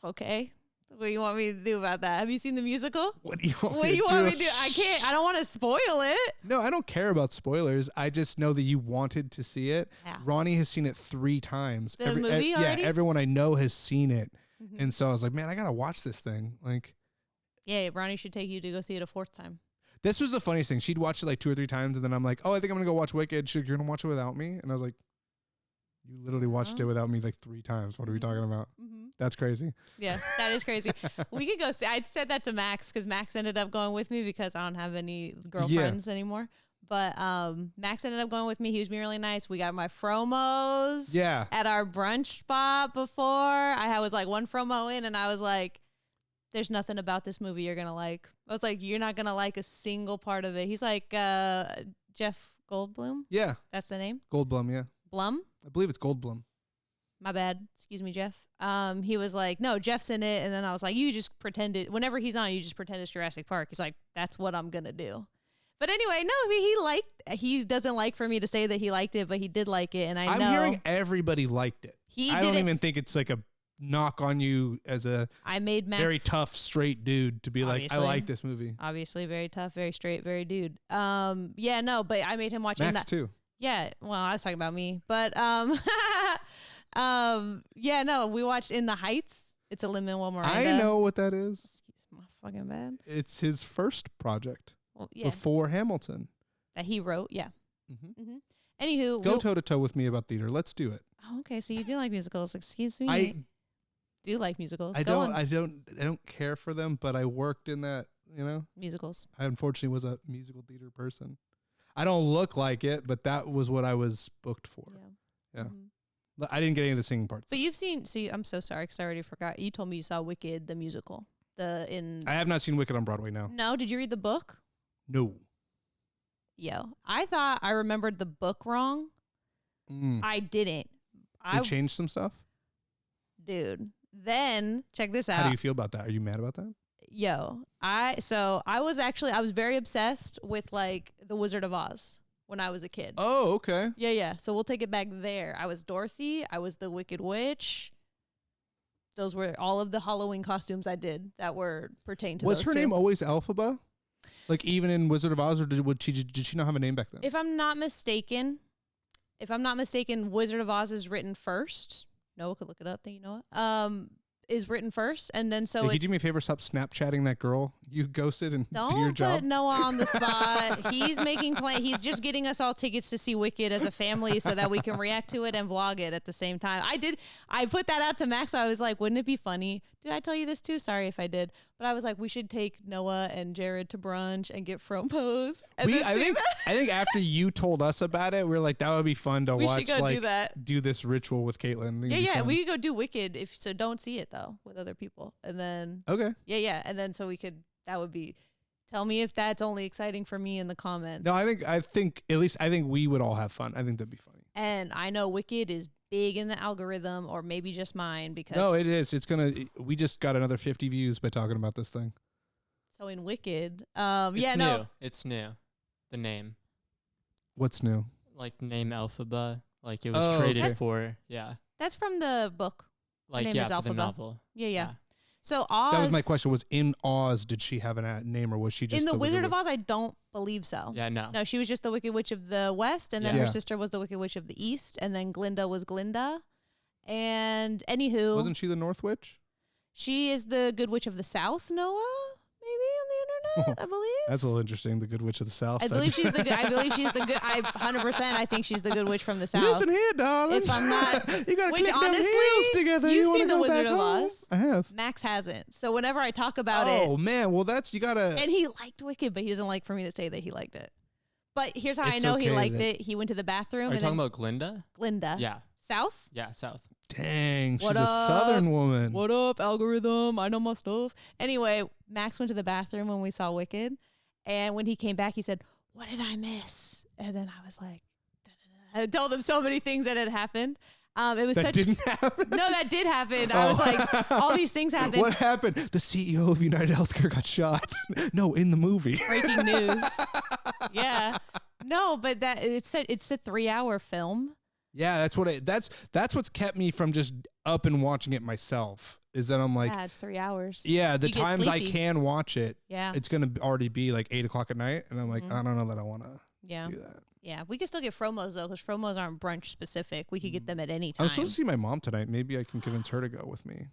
Okay. What do you want me to do about that? Have you seen the musical? What do you want me to do? I don't want to spoil it. No, I don't care about spoilers. I just know that you wanted to see it. Yeah. Ronnie has seen it 3 times. The movie already? Yeah, everyone I know has seen it. And so I was like, man, I got to watch this thing. Yeah, Ronnie should take you to go see it a 4th time. This was the funniest thing. She'd watched it 2 or 3 times, and then I'm like, oh, I think I'm going to go watch Wicked. She's like, you're going to watch it without me? And I was like, you literally watched it without me 3 times. What are we talking about? That's crazy. Yeah, that is crazy. We could go see. I said that to Max because Max ended up going with me because I don't have any girlfriends anymore. But Max ended up going with me. He was being really nice. We got my fromos at our brunch spot before. I was 1 promo in, and I was like, there's nothing about this movie you're going to like. I was like, you're not going to like a single part of it. He's like, Jeff Goldblum? Yeah. That's the name? Goldblum, yeah. Blum? I believe it's Goldblum. My bad. Excuse me, Jeff. He was like, no, Jeff's in it. And then I was like, you just pretended. Whenever he's on, you just pretend it's Jurassic Park. He's like, that's what I'm going to do. But anyway, no, he doesn't like for me to say that he liked it, but he did like it. And I'm hearing everybody liked it. I don't even think it's a knock on you as I made Max very tough, straight dude to be like, I like this movie. Obviously, very tough, very straight, very dude. Yeah, no, but I made him watch Max too. Yeah, well, I was talking about me, but yeah, no, we watched In the Heights. It's a Lin-Manuel Miranda. I know what that is. Excuse my fucking bad. It's his first project. Well, yeah. Before Hamilton. That he wrote, yeah. Anywho, go toe to toe with me about theater. Let's do it. Oh, okay, so you do like musicals? Excuse me. I do like musicals. I don't care for them, but I worked in that. Musicals. I unfortunately was a musical theater person. I don't look like it, but that was what I was booked for. Yeah. I didn't get any of the singing parts. So I'm so sorry because I already forgot. You told me you saw Wicked, the musical. I have not seen Wicked on Broadway, no. No? Did you read the book? No. Yo, I thought I remembered the book wrong. I didn't. They changed some stuff? Dude. Then, check this out. How do you feel about that? Are you mad about that? Yo, I was very obsessed with The Wizard of Oz when I was a kid. Oh, okay. Yeah. So we'll take it back there. I was Dorothy. I was the Wicked Witch. Those were all of the Halloween costumes I did that were pertain to those two. Was her name always Elphaba? Even in Wizard of Oz, or did she not have a name back then? If I'm not mistaken, Wizard of Oz is written first. Noah could look it up. Then you know it. Is written first, and then Can you do me a favor? Stop Snapchatting that girl you ghosted and do your job. Don't put Noah on the spot. He's making plans. He's just getting us all tickets to see Wicked as a family so that we can react to it and vlog it at the same time. I put that out to Max. So I was like, wouldn't it be funny? Did I tell you this too? Sorry if I did. But I was like, we should take Noah and Jared to brunch and get fromos. I think after you told us about it, we were like, that would be fun to watch. We should go do this ritual with Kaitlin. Yeah. We could go do Wicked. So don't see it though with other people. And then okay. Yeah. And then so we could. That would be. Tell me if that's only exciting for me in the comments. No, I think we would all have fun. I think that'd be funny. And I know Wicked is big in the algorithm, or maybe just mine because no, it is. We just got another 50 views by talking about this thing. So in Wicked, It's new. The name. What's new? Name Elphaba. It was created for That's from the book. Name is for the Elphaba. novel. Yeah. So Oz. That was my question. Was in Oz? Did she have a name, or was she just in the Wizard of Oz? I don't believe so. Yeah, no. No, she was just the Wicked Witch of the West, and then her sister was the Wicked Witch of the East, and then Glinda was Glinda. And anywho, wasn't she the North Witch? She is the Good Witch of the South. Noah, maybe on the internet, I believe. That's a little interesting. The Good Witch of the South. I believe she's the good. I believe she's the good. 100%. I think she's the Good Witch from the South. Listen here, darling. If I'm not, you gotta which click honestly, them heels together. You've seen the Wizard of home? Oz. I have. Max hasn't. So whenever I talk about it, oh man, well you gotta. And he liked Wicked, but he doesn't like for me to say that he liked it. But here's how I It's know he okay liked that- it. He went to the bathroom. Are you and talking then about Glinda? Glinda? Yeah. South? Yeah, South. Dang, she's What a up? Southern woman. What up, algorithm? I know my stuff. Anyway, Max went to the bathroom when we saw Wicked. And when he came back, he said, what did I miss? And then I was like, da-da-da. I told him so many things that had happened. It was That such didn't happen? No, that did happen. I was like, all these things happened. What happened? The CEO of United Healthcare got shot. No, in the movie. Breaking news. Yeah. No, but that it's a 3-hour film. Yeah, that's what's kept me from just up and watching it myself. Is that I'm like, Yeah, it's 3 hours. yeah, the You get times I sleepy. can watch it, Yeah. it's gonna already be like 8 o'clock at night, and I'm like, Mhm. I don't know that I want to Yeah. do that. Yeah. We could still get Fromos though, because Fromos aren't brunch specific. We could get them at any time. I'm supposed to see my mom tonight. Maybe I can convince her to go with me,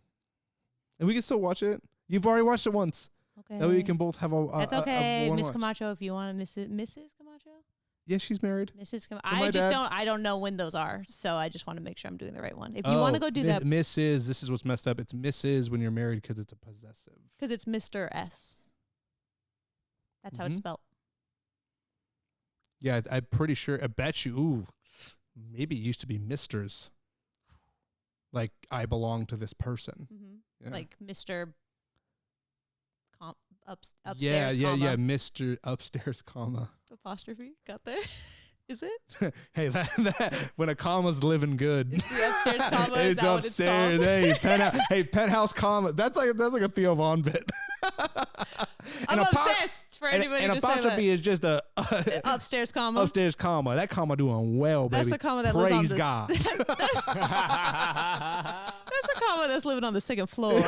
and we can still watch it. You've already watched it once. Okay. That way we can both have a. That's a okay, one Miss watch. Camacho. If you want Mrs. Camacho, Yeah, she's married. Mrs. Camacho. my I just dad. I don't know when those are, so I just want to make sure I'm doing the right one. If you want to go do that, Mrs. This is what's messed up. It's Mrs. when you're married because it's a possessive. because it's Mr. S. That's how it's Mhm. spelled. Yeah, I'm pretty sure. I bet you. Ooh, maybe it used to be Misters. Like I belong to this person. Mm-hmm. Yeah. Like Mr. Upstairs. yeah, comma, Mr. Upstairs, comma. Apostrophe. Got there. Is it? Hey, that when a comma's living good. The upstairs comma. Is It's that what upstairs. It's called? Hey, penthouse comma. That's like a Theo Vaughn bit. I'm And obsessed for anybody and to say apostrophe that. is just a Upstairs comma. upstairs comma. That comma doing well, baby. That's a comma that lives on Praise the God. That's a comma that's living on the second floor.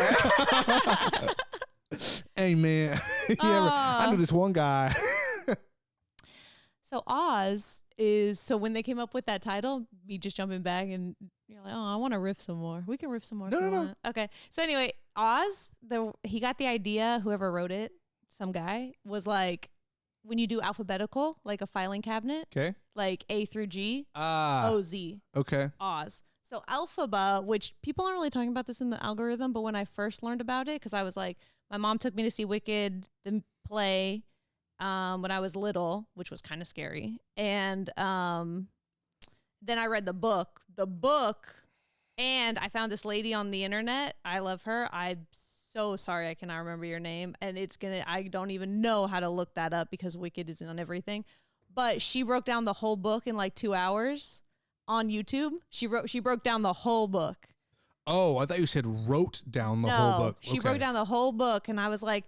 Hey man, I knew this one guy. So Oz is when they came up with that title, me just jumping back and you're like, oh, I want to riff some more. We can riff some more. No, if you no, no. want. Okay. So anyway, Oz, he got the idea. Whoever wrote it, some guy, was like, when you do alphabetical, like a filing cabinet, Okay. like A through G, Ah. O Z, Okay. Oz. So Alphaba, which people aren't really talking about this in the algorithm, but when I first learned about it, because I was like, my mom took me to see Wicked, the play, when I was little, which was kind of scary. And then I read the book, and I found this lady on the internet. I love her. I'm so sorry I cannot remember your name. And I don't even know how to look that up because Wicked is on everything. But she broke down the whole book in like 2 hours on YouTube. She broke down the whole book. Oh, I thought you said wrote down the whole book. She broke down the whole book, and I was like,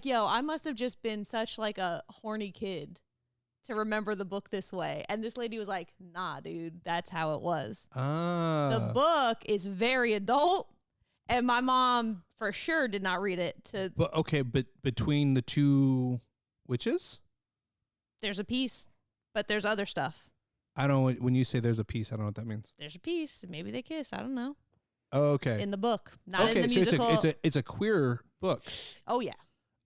yo, I must have just been such like a horny kid to remember the book this way. And this lady was like, nah, dude, that's how it was. Ah. The book is very adult, and my mom for sure did not read it. But between the two witches? There's a piece, but there's other stuff. I don't. When you say there's a piece, I don't know what that means. There's a piece. Maybe they kiss. I don't know. Oh, okay. In the book, not in the so musical. it's a queer book. Oh yeah.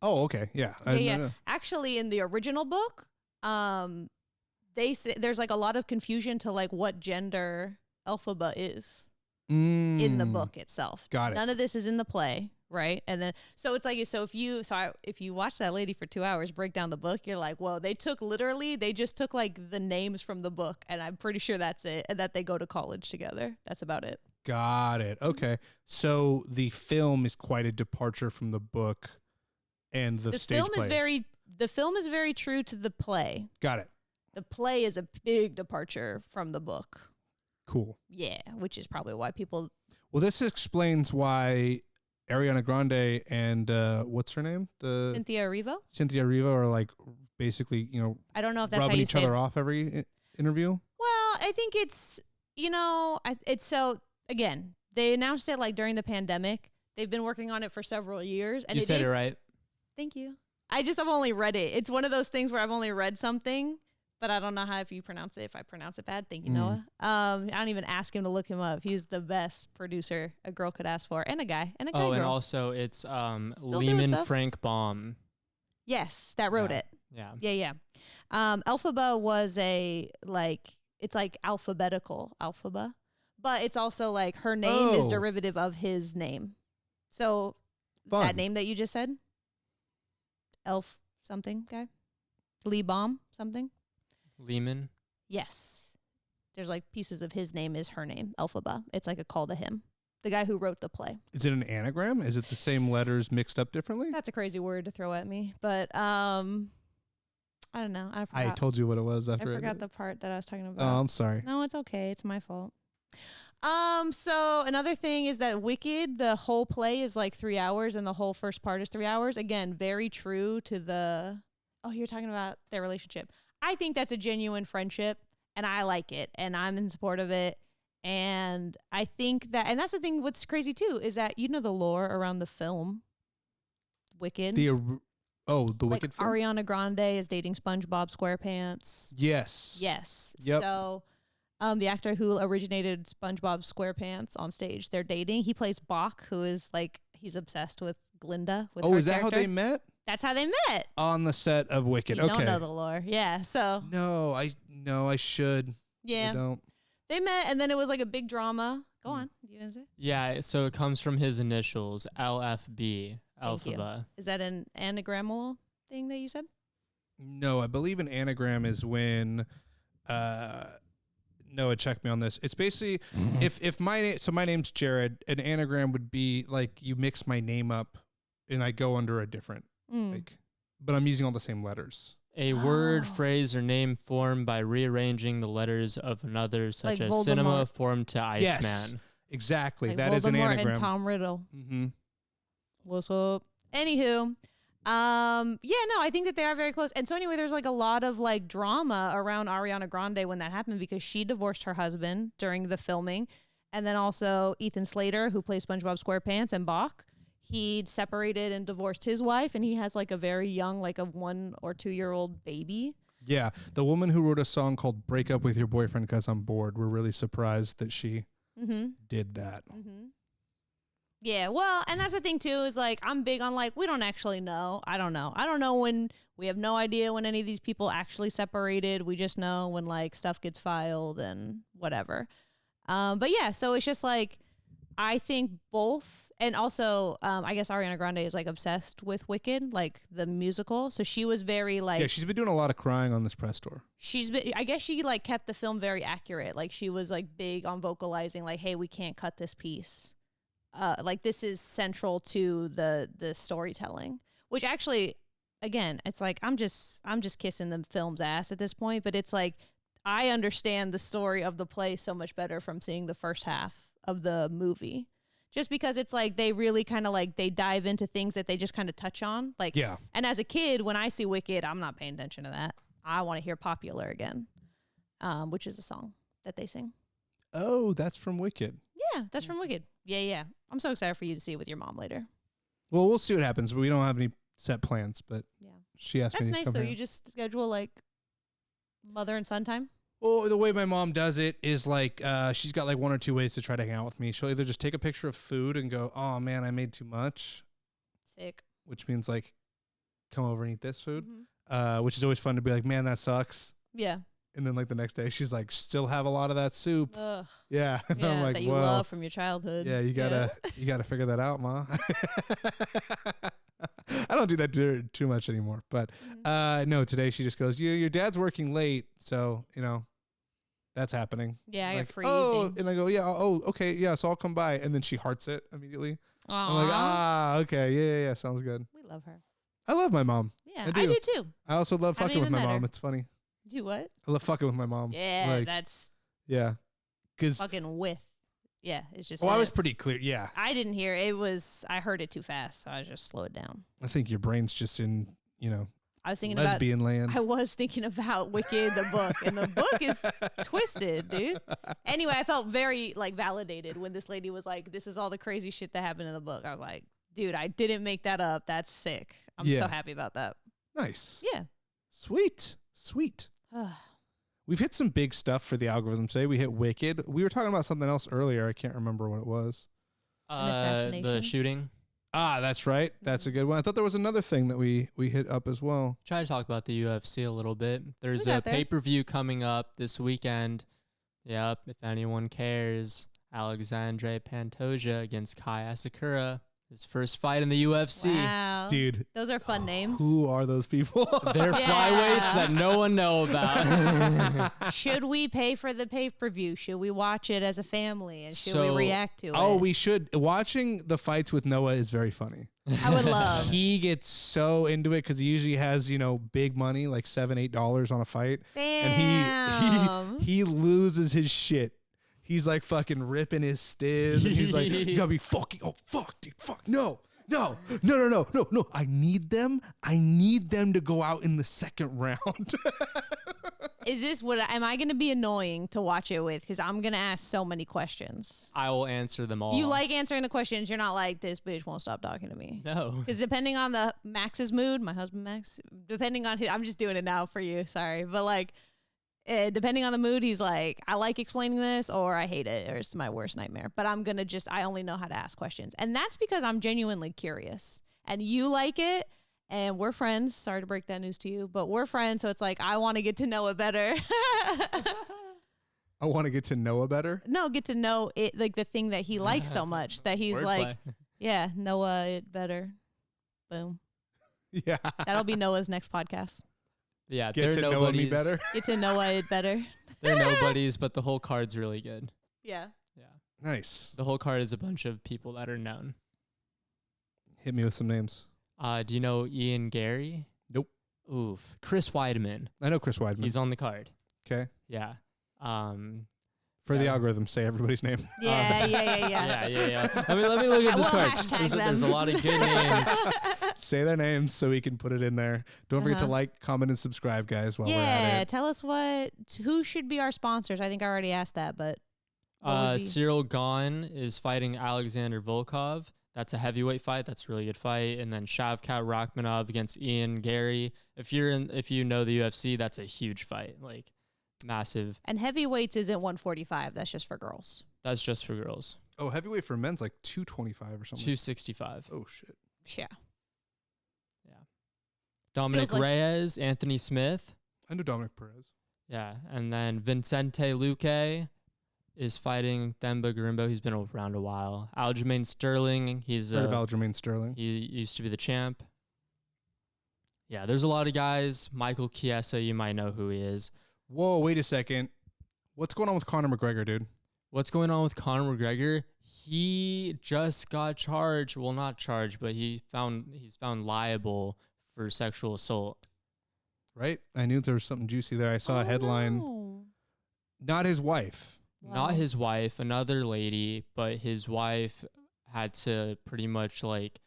Oh, okay. Yeah. Yeah. Actually, in the original book, they say there's like a lot of confusion to like what gender Elphaba is in the book itself. Got it. None of this is in the play, right? And then so it's like if you watch that lady for 2 hours break down the book, you're like, whoa, they just took like the names from the book, and I'm pretty sure that's it, and that they go to college together. That's about it. Got it. Okay. So the film is quite a departure from the book and the stage play. The film is very true to the play. Got it. The play is a big departure from the book. Cool. Yeah, which is probably why people. Well, this explains why Ariana Grande and what's her name? Cynthia Erivo? Cynthia Erivo are like basically, I don't know if that's how rubbing you each say other it. off every interview. Well, I think it's, it's so, again, they announced it like during the pandemic. They've been working on it for several years. And You said it right. Thank you. I've only read it. It's one of those things where I've only read something, but I don't know how if I pronounce it bad. Thank you, Noah. I don't even ask him to look him up. He's the best producer a girl could ask for, and a guy, and a guy girl. And also it's doing Lehman stuff? Frank Baum. Yes, that wrote Yeah. it. Yeah. Yeah. Alphaba was it's like alphabetical Alphaba, but it's also like her name is Oh. derivative of his name. So Fun. that name that you just said, Elf something guy, Lee Baum, something. Lehman. Yes. There's like pieces of his name is her name, Elphaba. It's like a call to him. The guy who wrote the play. Is it an anagram? Is it the same letters mixed up differently? That's a crazy word to throw at me, but I don't know. I told you what it was after. I forgot the part that I was talking about. Oh, I'm sorry. No, it's okay. It's my fault. So another thing is that Wicked, the whole play is like 3 hours and the whole first part is 3 hours. Again, very true to you're talking about their relationship. I think that's a genuine friendship and I like it and I'm in support of it. And I think that, and that's the thing, what's crazy too, is that you know the lore around the film Wicked. The like Wicked film? Ariana Grande is dating SpongeBob SquarePants. Yes. Yes. Yep. So the actor who originated SpongeBob SquarePants on stage, they're dating. He plays Bach, who is like, he's obsessed with Glinda. With her Is that character. how they met? That's how they met. On the set of Wicked. You Okay. don't know the lore. Yeah. So. No, I should. Yeah. I don't. They met, and then it was like a big drama. Go on. You gonna say? Yeah, so it comes from his initials, LFB, Thank you. Elphaba. Is that an anagrammal thing that you said? No, I believe an anagram is when Noah, check me on this. It's basically if my name, so my name's Jared, an anagram would be like you mix my name up and I go under a different like, but I'm using all the same letters. A word, phrase, or name formed by rearranging the letters of another, such Like as Voldemort. cinema formed to Iceman. Yes, exactly. Like That is an Voldemort anagram. and Tom Riddle. Mm-hmm. What's up? Anywho, I think that they are very close. And so anyway, there's like a lot of like drama around Ariana Grande when that happened because she divorced her husband during the filming. And then also Ethan Slater, who plays SpongeBob SquarePants, and Bach, he separated and divorced his wife, and he has like a very young, like a 1 or 2 year old baby. Yeah, the woman who wrote a song called "Break Up with Your Boyfriend Because I'm Bored." We're really surprised that she did that. Mm-hmm. Yeah, well, and that's the thing too, is like I'm big on like we don't actually know. I don't know when we have no idea when any of these people actually separated. We just know when like stuff gets filed and whatever. But yeah, so it's just like I think both, and also I guess Ariana Grande is like obsessed with Wicked, like the musical. So she was very like, Yeah, she's been doing a lot of crying on this press tour. I guess she like kept the film very accurate. Like she was like big on vocalizing like, hey, we can't cut this piece. Like this is central to the storytelling, which actually, again, it's like I'm just kissing the film's ass at this point, but it's like I understand the story of the play so much better from seeing the first half of the movie, just because it's like they really kind of like they dive into things that they just kind of touch on, like Yeah. And as a kid, when I see Wicked, I'm not paying attention to that. I want to hear Popular Again, which is a song that they sing. Oh, that's from Wicked. Yeah, that's from Wicked. Yeah. I'm so excited for you to see it with your mom later. Well, we'll see what happens. We don't have any set plans, but Yeah, she asked that's me to nice come though. here. You just schedule like mother and son time. Well, the way my mom does it is like she's got like 1 or 2 ways to try to hang out with me. She'll either just take a picture of food and go, "Oh man, I made too much," Sick. which means like come over and eat this food, Mm-hmm. which is always fun to be like, "Man, that sucks." Yeah. And then like the next day, she's like, "Still have a lot of that soup." Ugh. Yeah, and Yeah, I'm like, that you "Well, love from your childhood. yeah, you gotta figure that out, Ma." I don't do that to her too much anymore, but no, today she just goes, your dad's working late, so that's happening. Yeah, I Like, got free and evening. I go, yeah, okay, yeah, so I'll come by, and then she hearts it immediately. I'm like, Aw. okay, yeah, sounds good. We love her. I love my mom. Yeah, I I do. do too. I also love Haven't fucking with even my met mom. her. It's funny. Do what? I love fucking with my mom. Yeah, Like, that's yeah, because fucking with. Yeah, it's just. I was pretty clear. Yeah, I didn't hear it. I heard it too fast, so I just slowed down. I think your brain's just in I was thinking lesbian land. I was thinking about Wicked, the book, and the book is twisted, dude. Anyway, I felt very like validated when this lady was like, "This is all the crazy shit that happened in the book." I was like, "Dude, I didn't make that up. That's sick. I'm Yeah. so happy about that." Nice, Yeah. sweet. We've hit some big stuff for the algorithm today. We hit Wicked. We were talking about something else earlier. I can't remember what it was. An assassination? The shooting. Ah, that's right. That's a good one. I thought there was another thing that we hit up as well. Try to talk about the UFC a little bit. There's We a got there. pay-per-view coming up this weekend. Yep, if anyone cares. Alexandre Pantoja against Kai Asakura His first fight in the UFC. Wow. Dude. Those are fun names. Who are those people? They're flyweights that no one know about. Should we pay for the pay-per-view? Should we watch it as a family? And should we react to it? Oh, we should. Watching the fights with Noah is very funny. I would love. He gets so into it because he usually has, big money, like $7-8 on a fight. Damn. And he loses his shit. He's like fucking ripping his stiz, and he's like, "You gotta be fucking, oh fuck, dude, fuck, no. I need them to go out in the second round." Is this am I going to be annoying to watch it with? Because I'm going to ask so many questions. I will answer them all. You like answering the questions. You're not like, this bitch won't stop talking to me. No. Because depending on the Max's mood, my husband Max, depending on I'm just doing it now for you. Sorry. But like, depending on the mood, he's like, I like explaining this, or I hate it, or it's my worst nightmare. But I'm going to I only know how to ask questions. And that's because I'm genuinely curious. And you like it. And we're friends. Sorry to break that news to you, but we're friends. So it's like, I want to get to know it better. I want to get to Noah better? No, get to know it, like the thing that he likes so much that he's like, yeah, Noah it better. Boom. Yeah. That'll be Noah's next podcast. Yeah, Get to know me better? Get to Noah it better. They're nobodies, but the whole card's really good. Yeah. Yeah. Nice. The whole card is a bunch of people that are known. Hit me with some names. Do you know Ian Gary? Nope. Oof. Chris Weidman. I know Chris Weidman. He's on the card. Okay. Yeah. For the algorithm, say everybody's name. Yeah. Yeah. Let me look at this We'll card. hashtag There's a lot of good names. Say their names so we can put it in there. Don't forget to like, comment, and subscribe, guys, while we're at it. Tell us who should be our sponsors. I think I already asked that, but Cyril Gahn is fighting Alexander Volkov. That's a heavyweight fight. That's a really good fight. And then Shavkat Rakhmonov against Ian Gary. If you know the UFC, that's a huge fight. Like massive. And heavyweights isn't 145. That's just for girls. That's just for girls. Oh, heavyweight for men's like 225 or something. 265. Oh shit. Yeah. Dominic Reyes, Anthony Smith. I know Dominic Perez. Yeah. And then Vicente Luque is fighting Themba Gorimbo. He's been around a while. Aljamain Sterling. He's Heard of Aljamain Sterling. He used to be the champ. Yeah, there's a lot of guys. Michael Chiesa, you might know who he is. Whoa, wait a second. What's going on with Conor McGregor, dude? What's going on with Conor McGregor? He just got charged. Well, not charged, but he's found liable for sexual assault. Right? I knew there was something juicy there. I saw a headline. No. Not his wife. Wow. Not his wife, another lady, but his wife had to pretty much like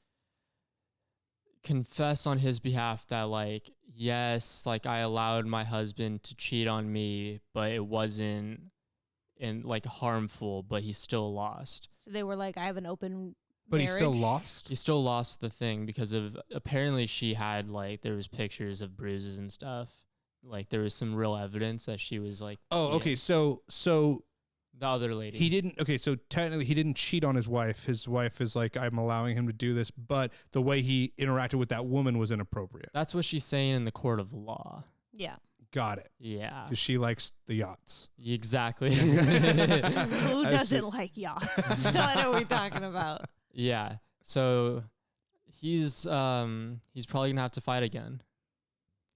confess on his behalf that like, yes, like I allowed my husband to cheat on me, but it wasn't harmful, but he still lost. So they were like, I have an open But marriage. he still lost? He still lost the thing because of apparently she had like there was pictures of bruises and stuff. Like there was some real evidence that she was like Okay, so the other lady. he didn't. Okay, so technically he didn't cheat on his wife. His wife is like, I'm allowing him to do this, but the way he interacted with that woman was inappropriate. That's what she's saying in the court of law. Yeah. Got it. Yeah. Because she likes the yachts. Exactly. Who doesn't like yachts? What are we talking about? Yeah. So he's probably gonna have to fight again.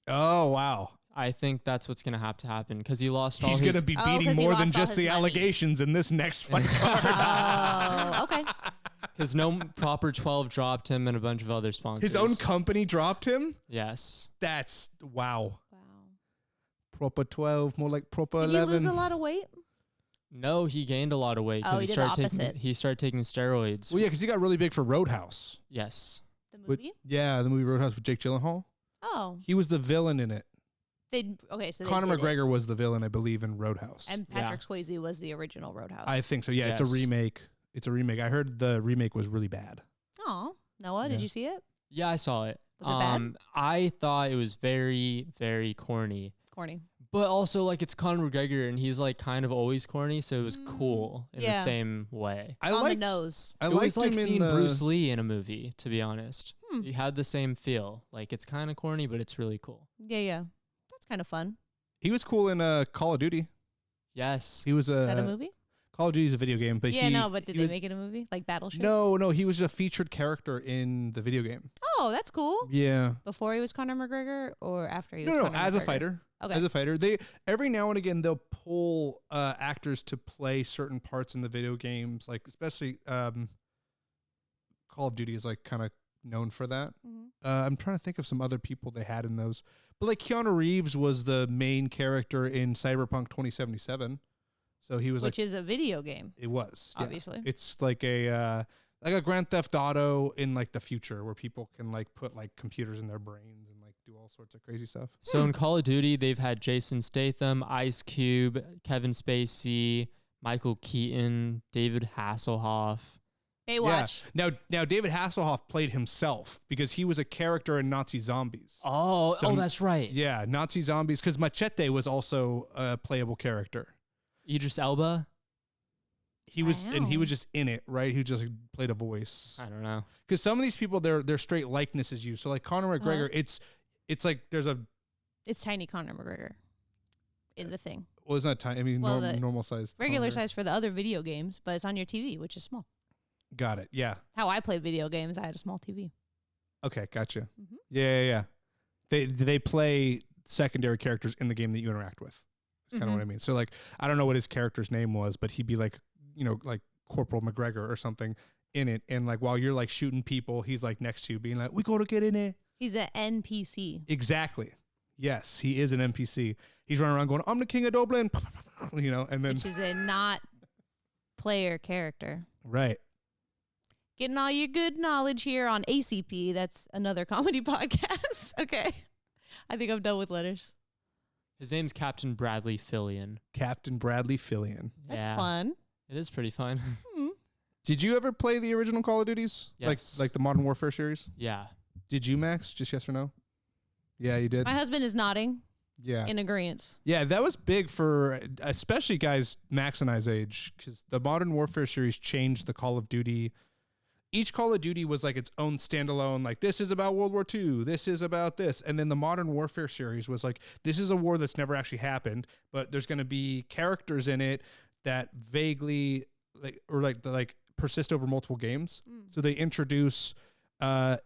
Oh, wow. I think that's what's gonna have to happen because he lost all He's his. going to be 'cause beating he more than lost all just his the money. allegations in this next fight card. Oh, okay. Because no proper 12 dropped him and a bunch of other sponsors. His own company dropped him? Yes. That's, wow. Wow. Proper 12, more like proper Did he 11. lose a lot of weight? No, he gained a lot of weight Oh, because he did the opposite. he started taking steroids. Well, yeah, because he got really big for Roadhouse. Yes. The With- movie? yeah, the movie Roadhouse with Jake Gyllenhaal. Oh. He was the villain in it. So Conor they did it. McGregor was the villain, I believe, in Roadhouse. And Patrick Swayze was the original Roadhouse. I think so. Yeah, it's a Yes. remake. It's a remake. I heard the remake was really bad. Oh, Noah, did Yeah. you see it? Yeah, I saw it. Was it bad? I thought it was very, very corny. Corny. But also, like, it's Conor McGregor, and he's, like, kind of always corny, so it was cool in the yeah. same way. I On liked, the nose. I It liked was like him in seeing the, Bruce Lee in a movie, to be honest. Hmm. He had the same feel. Like, it's kind of corny, but it's really cool. Yeah. That's kind of fun. He was cool in Call of Duty. Yes. He was Is that a movie? Call of Duty is a video game, but but did they make it a movie like Battleship? No, he was a featured character in the video game. Oh, that's cool. Yeah. Before he was Conor McGregor or after he was No, Conor as McGregor? a fighter. Okay. As a fighter. They every now and again they'll pull actors to play certain parts in the video games, like especially Call of Duty is like kind of known for that. Mhm. I'm trying to think of some other people they had in those. But like Keanu Reeves was the main character in Cyberpunk 2077. So he was Which is a video game. it was. Yeah. Obviously. It's like a Grand Theft Auto in like the future where people can like put like computers in their brains and like do all sorts of crazy stuff. So in Call of Duty, they've had Jason Statham, Ice Cube, Kevin Spacey, Michael Keaton, David Hasselhoff. Baywatch. Yeah. Now David Hasselhoff played himself because he was a character in Nazi Zombies. Oh, that's right. Yeah, Nazi Zombies, because Machete was also a playable character. Idris Elba. He was Wow. just in it, right? He just played a voice. I don't know. Because some of these people, their straight likeness is used. So like Conor McGregor, it's like there's a It's tiny Conor McGregor in the thing. well, it's not tiny. I mean, Well, the normal size. Regular Conor. size for the other video games, but it's on your TV, which is small. Got it. Yeah. That's how I played video games. I had a small TV. Okay, gotcha. Mhm. Yeah. They play secondary characters in the game that you interact with. That's kind of what I mean. So like, I don't know what his character's name was, but he'd be like, like Corporal McGregor or something in it. And like, while you're like shooting people, he's like next to you being like, we got to get in it. He's an NPC. Exactly. Yes, he is an NPC. He's running around going, I'm the king of Dublin, and then. Which is a not player character. Right. Getting all your good knowledge here on ACP. That's another comedy podcast. Okay. I think I'm done with letters. His name's Captain Bradley Fillion. Captain Bradley Fillion. That's Yeah, fun. It is pretty fun. Did you ever play the original Call of Duties? Yes. Like the Modern Warfare series? Yeah. Did you, Max? Just yes or no? Yeah, you did. My husband is nodding Yeah. in agreement. Yeah, that was big for especially guys Max and I's age, because the Modern Warfare series changed the Call of Duty. Each Call of Duty was like its own standalone, like this is about World War II, this is about this. And then the Modern Warfare series was like, this is a war that's never actually happened, but there's going to be characters in it that vaguely persist over multiple games. So they introduce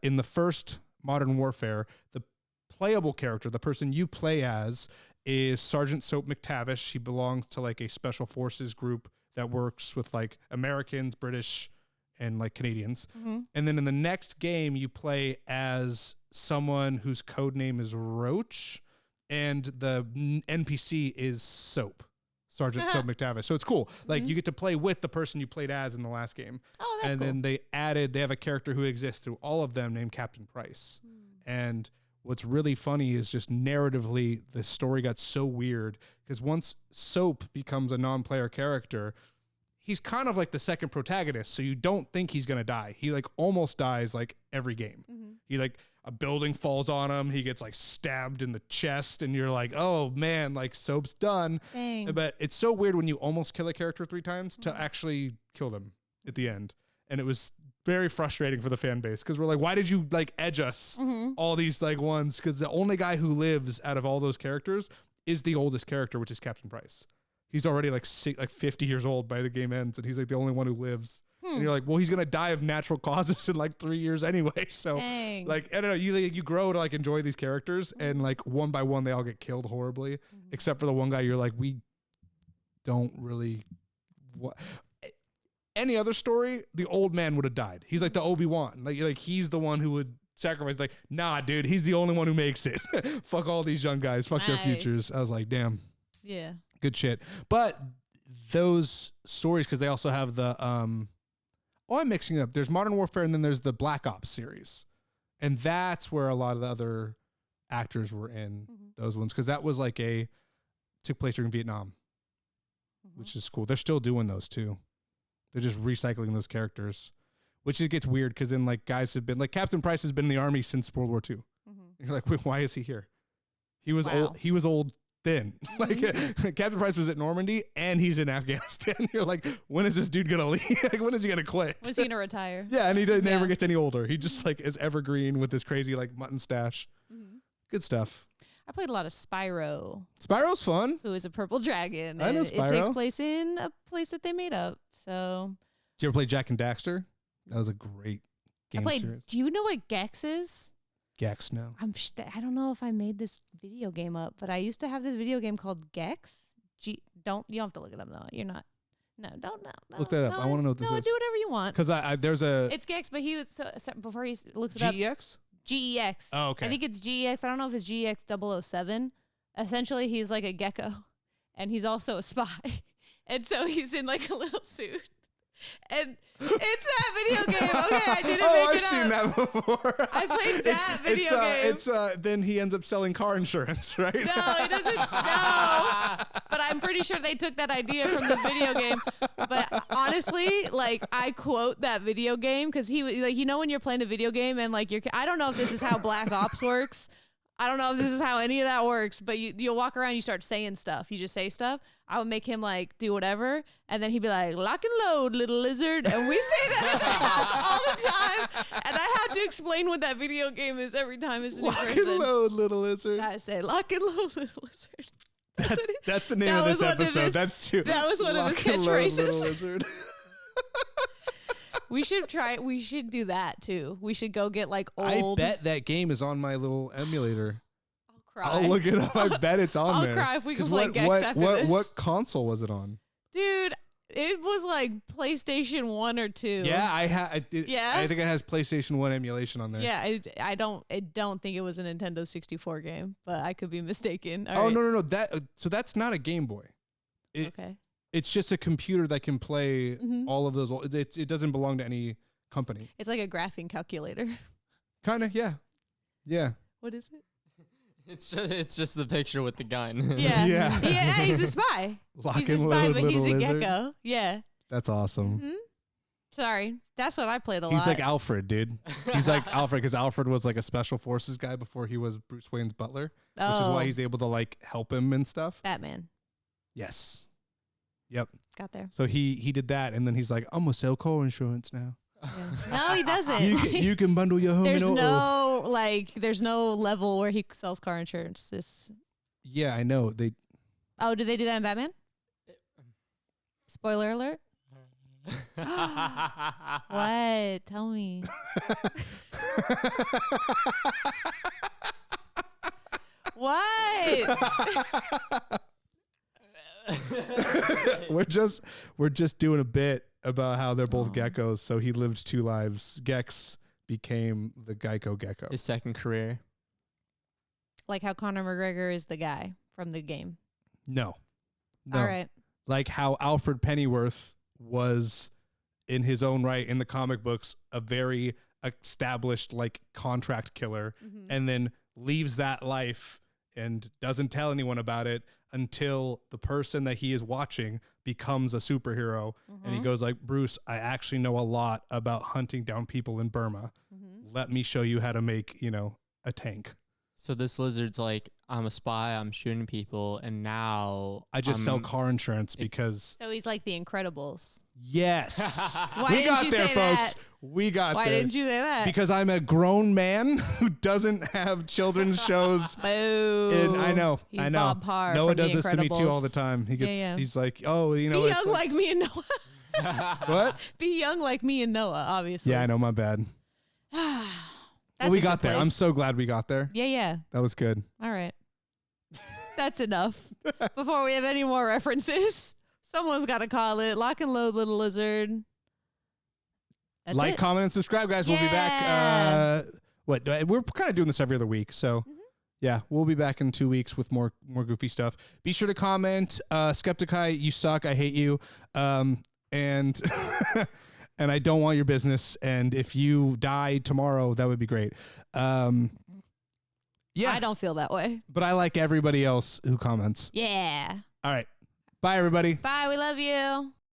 in the first Modern Warfare, the playable character, the person you play as, is Sergeant Soap McTavish. She belongs to like a special forces group that works with like Americans, British, and like Canadians. And then in the next game, you play as someone whose code name is Roach, and the NPC is Soap, Sergeant Soap McTavish. So it's cool. Like you get to play with the person you played as in the last game. Oh, that's and cool. then they have a character who exists through all of them named Captain Price. And what's really funny is just narratively, the story got so weird because once Soap becomes a non-player character, he's kind of like the second protagonist. So you don't think he's going to die. He like almost dies like every game. He like a building falls on him. He gets like stabbed in the chest and you're like, oh man, like Soap's done. Dang. But it's so weird when you almost kill a character 3 times to actually kill them at the end. And it was very frustrating for the fan base because we're like, why did you like edge us all these like ones? Because the only guy who lives out of all those characters is the oldest character, which is Captain Price. He's already like 50 years old by the game ends, and he's like the only one who lives. And you're like, well, he's gonna die of natural causes in like 3 years anyway. So Dang. like, I don't know, you grow to like enjoy these characters, and like one by one they all get killed horribly, except for the one guy you're like, we don't really. Any other story, the old man would have died. He's like the Obi-Wan, like he's the one who would sacrifice. Like, nah, dude, he's the only one who makes it. Fuck all these young guys. Fuck their Nice. futures. I was like, damn. Yeah. Good shit. But those stories, because they also have the I'm mixing it up. There's Modern Warfare and then there's the Black Ops series. And that's where a lot of the other actors were in those ones. Because that was like took place during Vietnam, which is cool. They're still doing those too. They're just recycling those characters, which it gets weird because then like guys have been like Captain Price has been in the army since World War II. And you're like, wait, why is he here? He was old. He was old then. Like Captain Price was at Normandy and he's in Afghanistan. You're like, when is this dude gonna leave? Like, when is he gonna quit? Was he gonna retire? Yeah, and he never gets any older. He just like is evergreen with this crazy like mutton stash. Good stuff. I played a lot of Spyro. Spyro's fun. Who is a purple dragon. I know and Spyro. It takes place in a place that they made up. So. Did you ever play Jack and Daxter? That was a great game series. Do you know what Gex is? Gex, no. I don't know if I made this video game up, but I used to have this video game called Gex. You don't have to look it up though. You're not. No, don't no. Look that up. No, I want to know what this no, is. do whatever you want. Because there's a It's Gex, but he was so before he looks it up. GEX. GEX. Oh, okay. I think it's GEX. I don't know if it's GEX 007. Essentially, he's like a gecko, and he's also a spy, and so he's in like a little suit. And it's that video game. Okay, I didn't make I've it seen up. that before. I played that video game. It's then he ends up selling car insurance, right? No, he doesn't. No, but I'm pretty sure they took that idea from the video game. But honestly, like I quote that video game because he was like, when you're playing a video game and like I don't know if this is how Black Ops works. I don't know if this is how any of that works, but you'll walk around, you start saying stuff. You just say stuff. I would make him like do whatever, and then he'd be like, "Lock and load, little lizard," and we say that at the house all the time. And I have to explain what that video game is every time it's a new Lock person. and load, little lizard. So I say, "Lock and load, little lizard." That's the name of this episode. That's too. That was one of his Lock and load, little catchphrases. lizard. We should do that too. We should go get like old. I bet that game is on my little emulator. I'll cry. I'll look it up. I bet it's on I'll there. cry if we can 'Cause play Gex after this. What console was it on? Dude, it was like PlayStation 1 or 2. Yeah, I think it has PlayStation 1 emulation on there. Yeah, I don't think it was a Nintendo 64 game, but I could be mistaken. All Oh right. no. So that's not a Game Boy. Okay. It's just a computer that can play Mhm. all of those. It doesn't belong to any company. It's like a graphing calculator. Kind of, yeah. Yeah. What is it? It's just the picture with the gun. Yeah. Yeah. Yeah, he's a spy. Lock He's a and spy, load, but he's little a lizard. gecko. Yeah. That's awesome. Hmm? Sorry. That's what I played a lot. He's like Alfred, dude. He's like Alfred because Alfred was like a special forces guy before he was Bruce Wayne's butler, which is why he's able to like help him and stuff. Batman. Yes. Yep. Got there. So he did that, and then he's like, I'm gonna sell car insurance now. Yeah. No, he doesn't. You can bundle your home. There's and auto. there's no level where he sells car insurance. Yeah, I know. They Oh, did they do that in Batman? Spoiler alert. What? Tell me. What? we're just doing a bit about how they're both geckos. So he lived two lives. Gex became the Geico gecko. His second career. Like how Conor McGregor is the guy from the game. No. All right. Like how Alfred Pennyworth was in his own right in the comic books a very established like contract killer, Mhm. and then leaves that life and doesn't tell anyone about it until the person that he is watching becomes a superhero. And he Mhm. goes like, Bruce, I actually know a lot about hunting down people in Burma. Mhm. Let me show you how to make, a tank. So this lizard's like, I'm a spy, I'm shooting people, and now I just sell I'm- car insurance because So he's like the Incredibles. yes, Why we didn't got you there, say folks. that? We got Why there. didn't you say that? Because I'm a grown man who doesn't have children's shows. Boo. And I know. He's I know. Bob Parr Noah from does The this to me too all the Incredibles. time. He gets. Yeah. He's like, oh, Be it's young like me and Noah. what? Be young like me and Noah, obviously. Yeah, I know. My bad. That's We a got good there. I'm place. so glad we got there. Yeah. That was good. All right. That's enough. Before we have any more references, someone's got to call it Lock and Load, Little Lizard. That's Like, it. comment, and subscribe, guys. We'll be Yeah. back. We're kind of doing this every other week, so yeah, we'll be back in 2 weeks with more goofy stuff. Be sure to comment. Skepticai, you suck. I hate you. And and I don't want your business. And if you die tomorrow, that would be great. Yeah, I don't feel that way. but I like everybody else who comments. Yeah. All right, bye, everybody. Bye. We love you.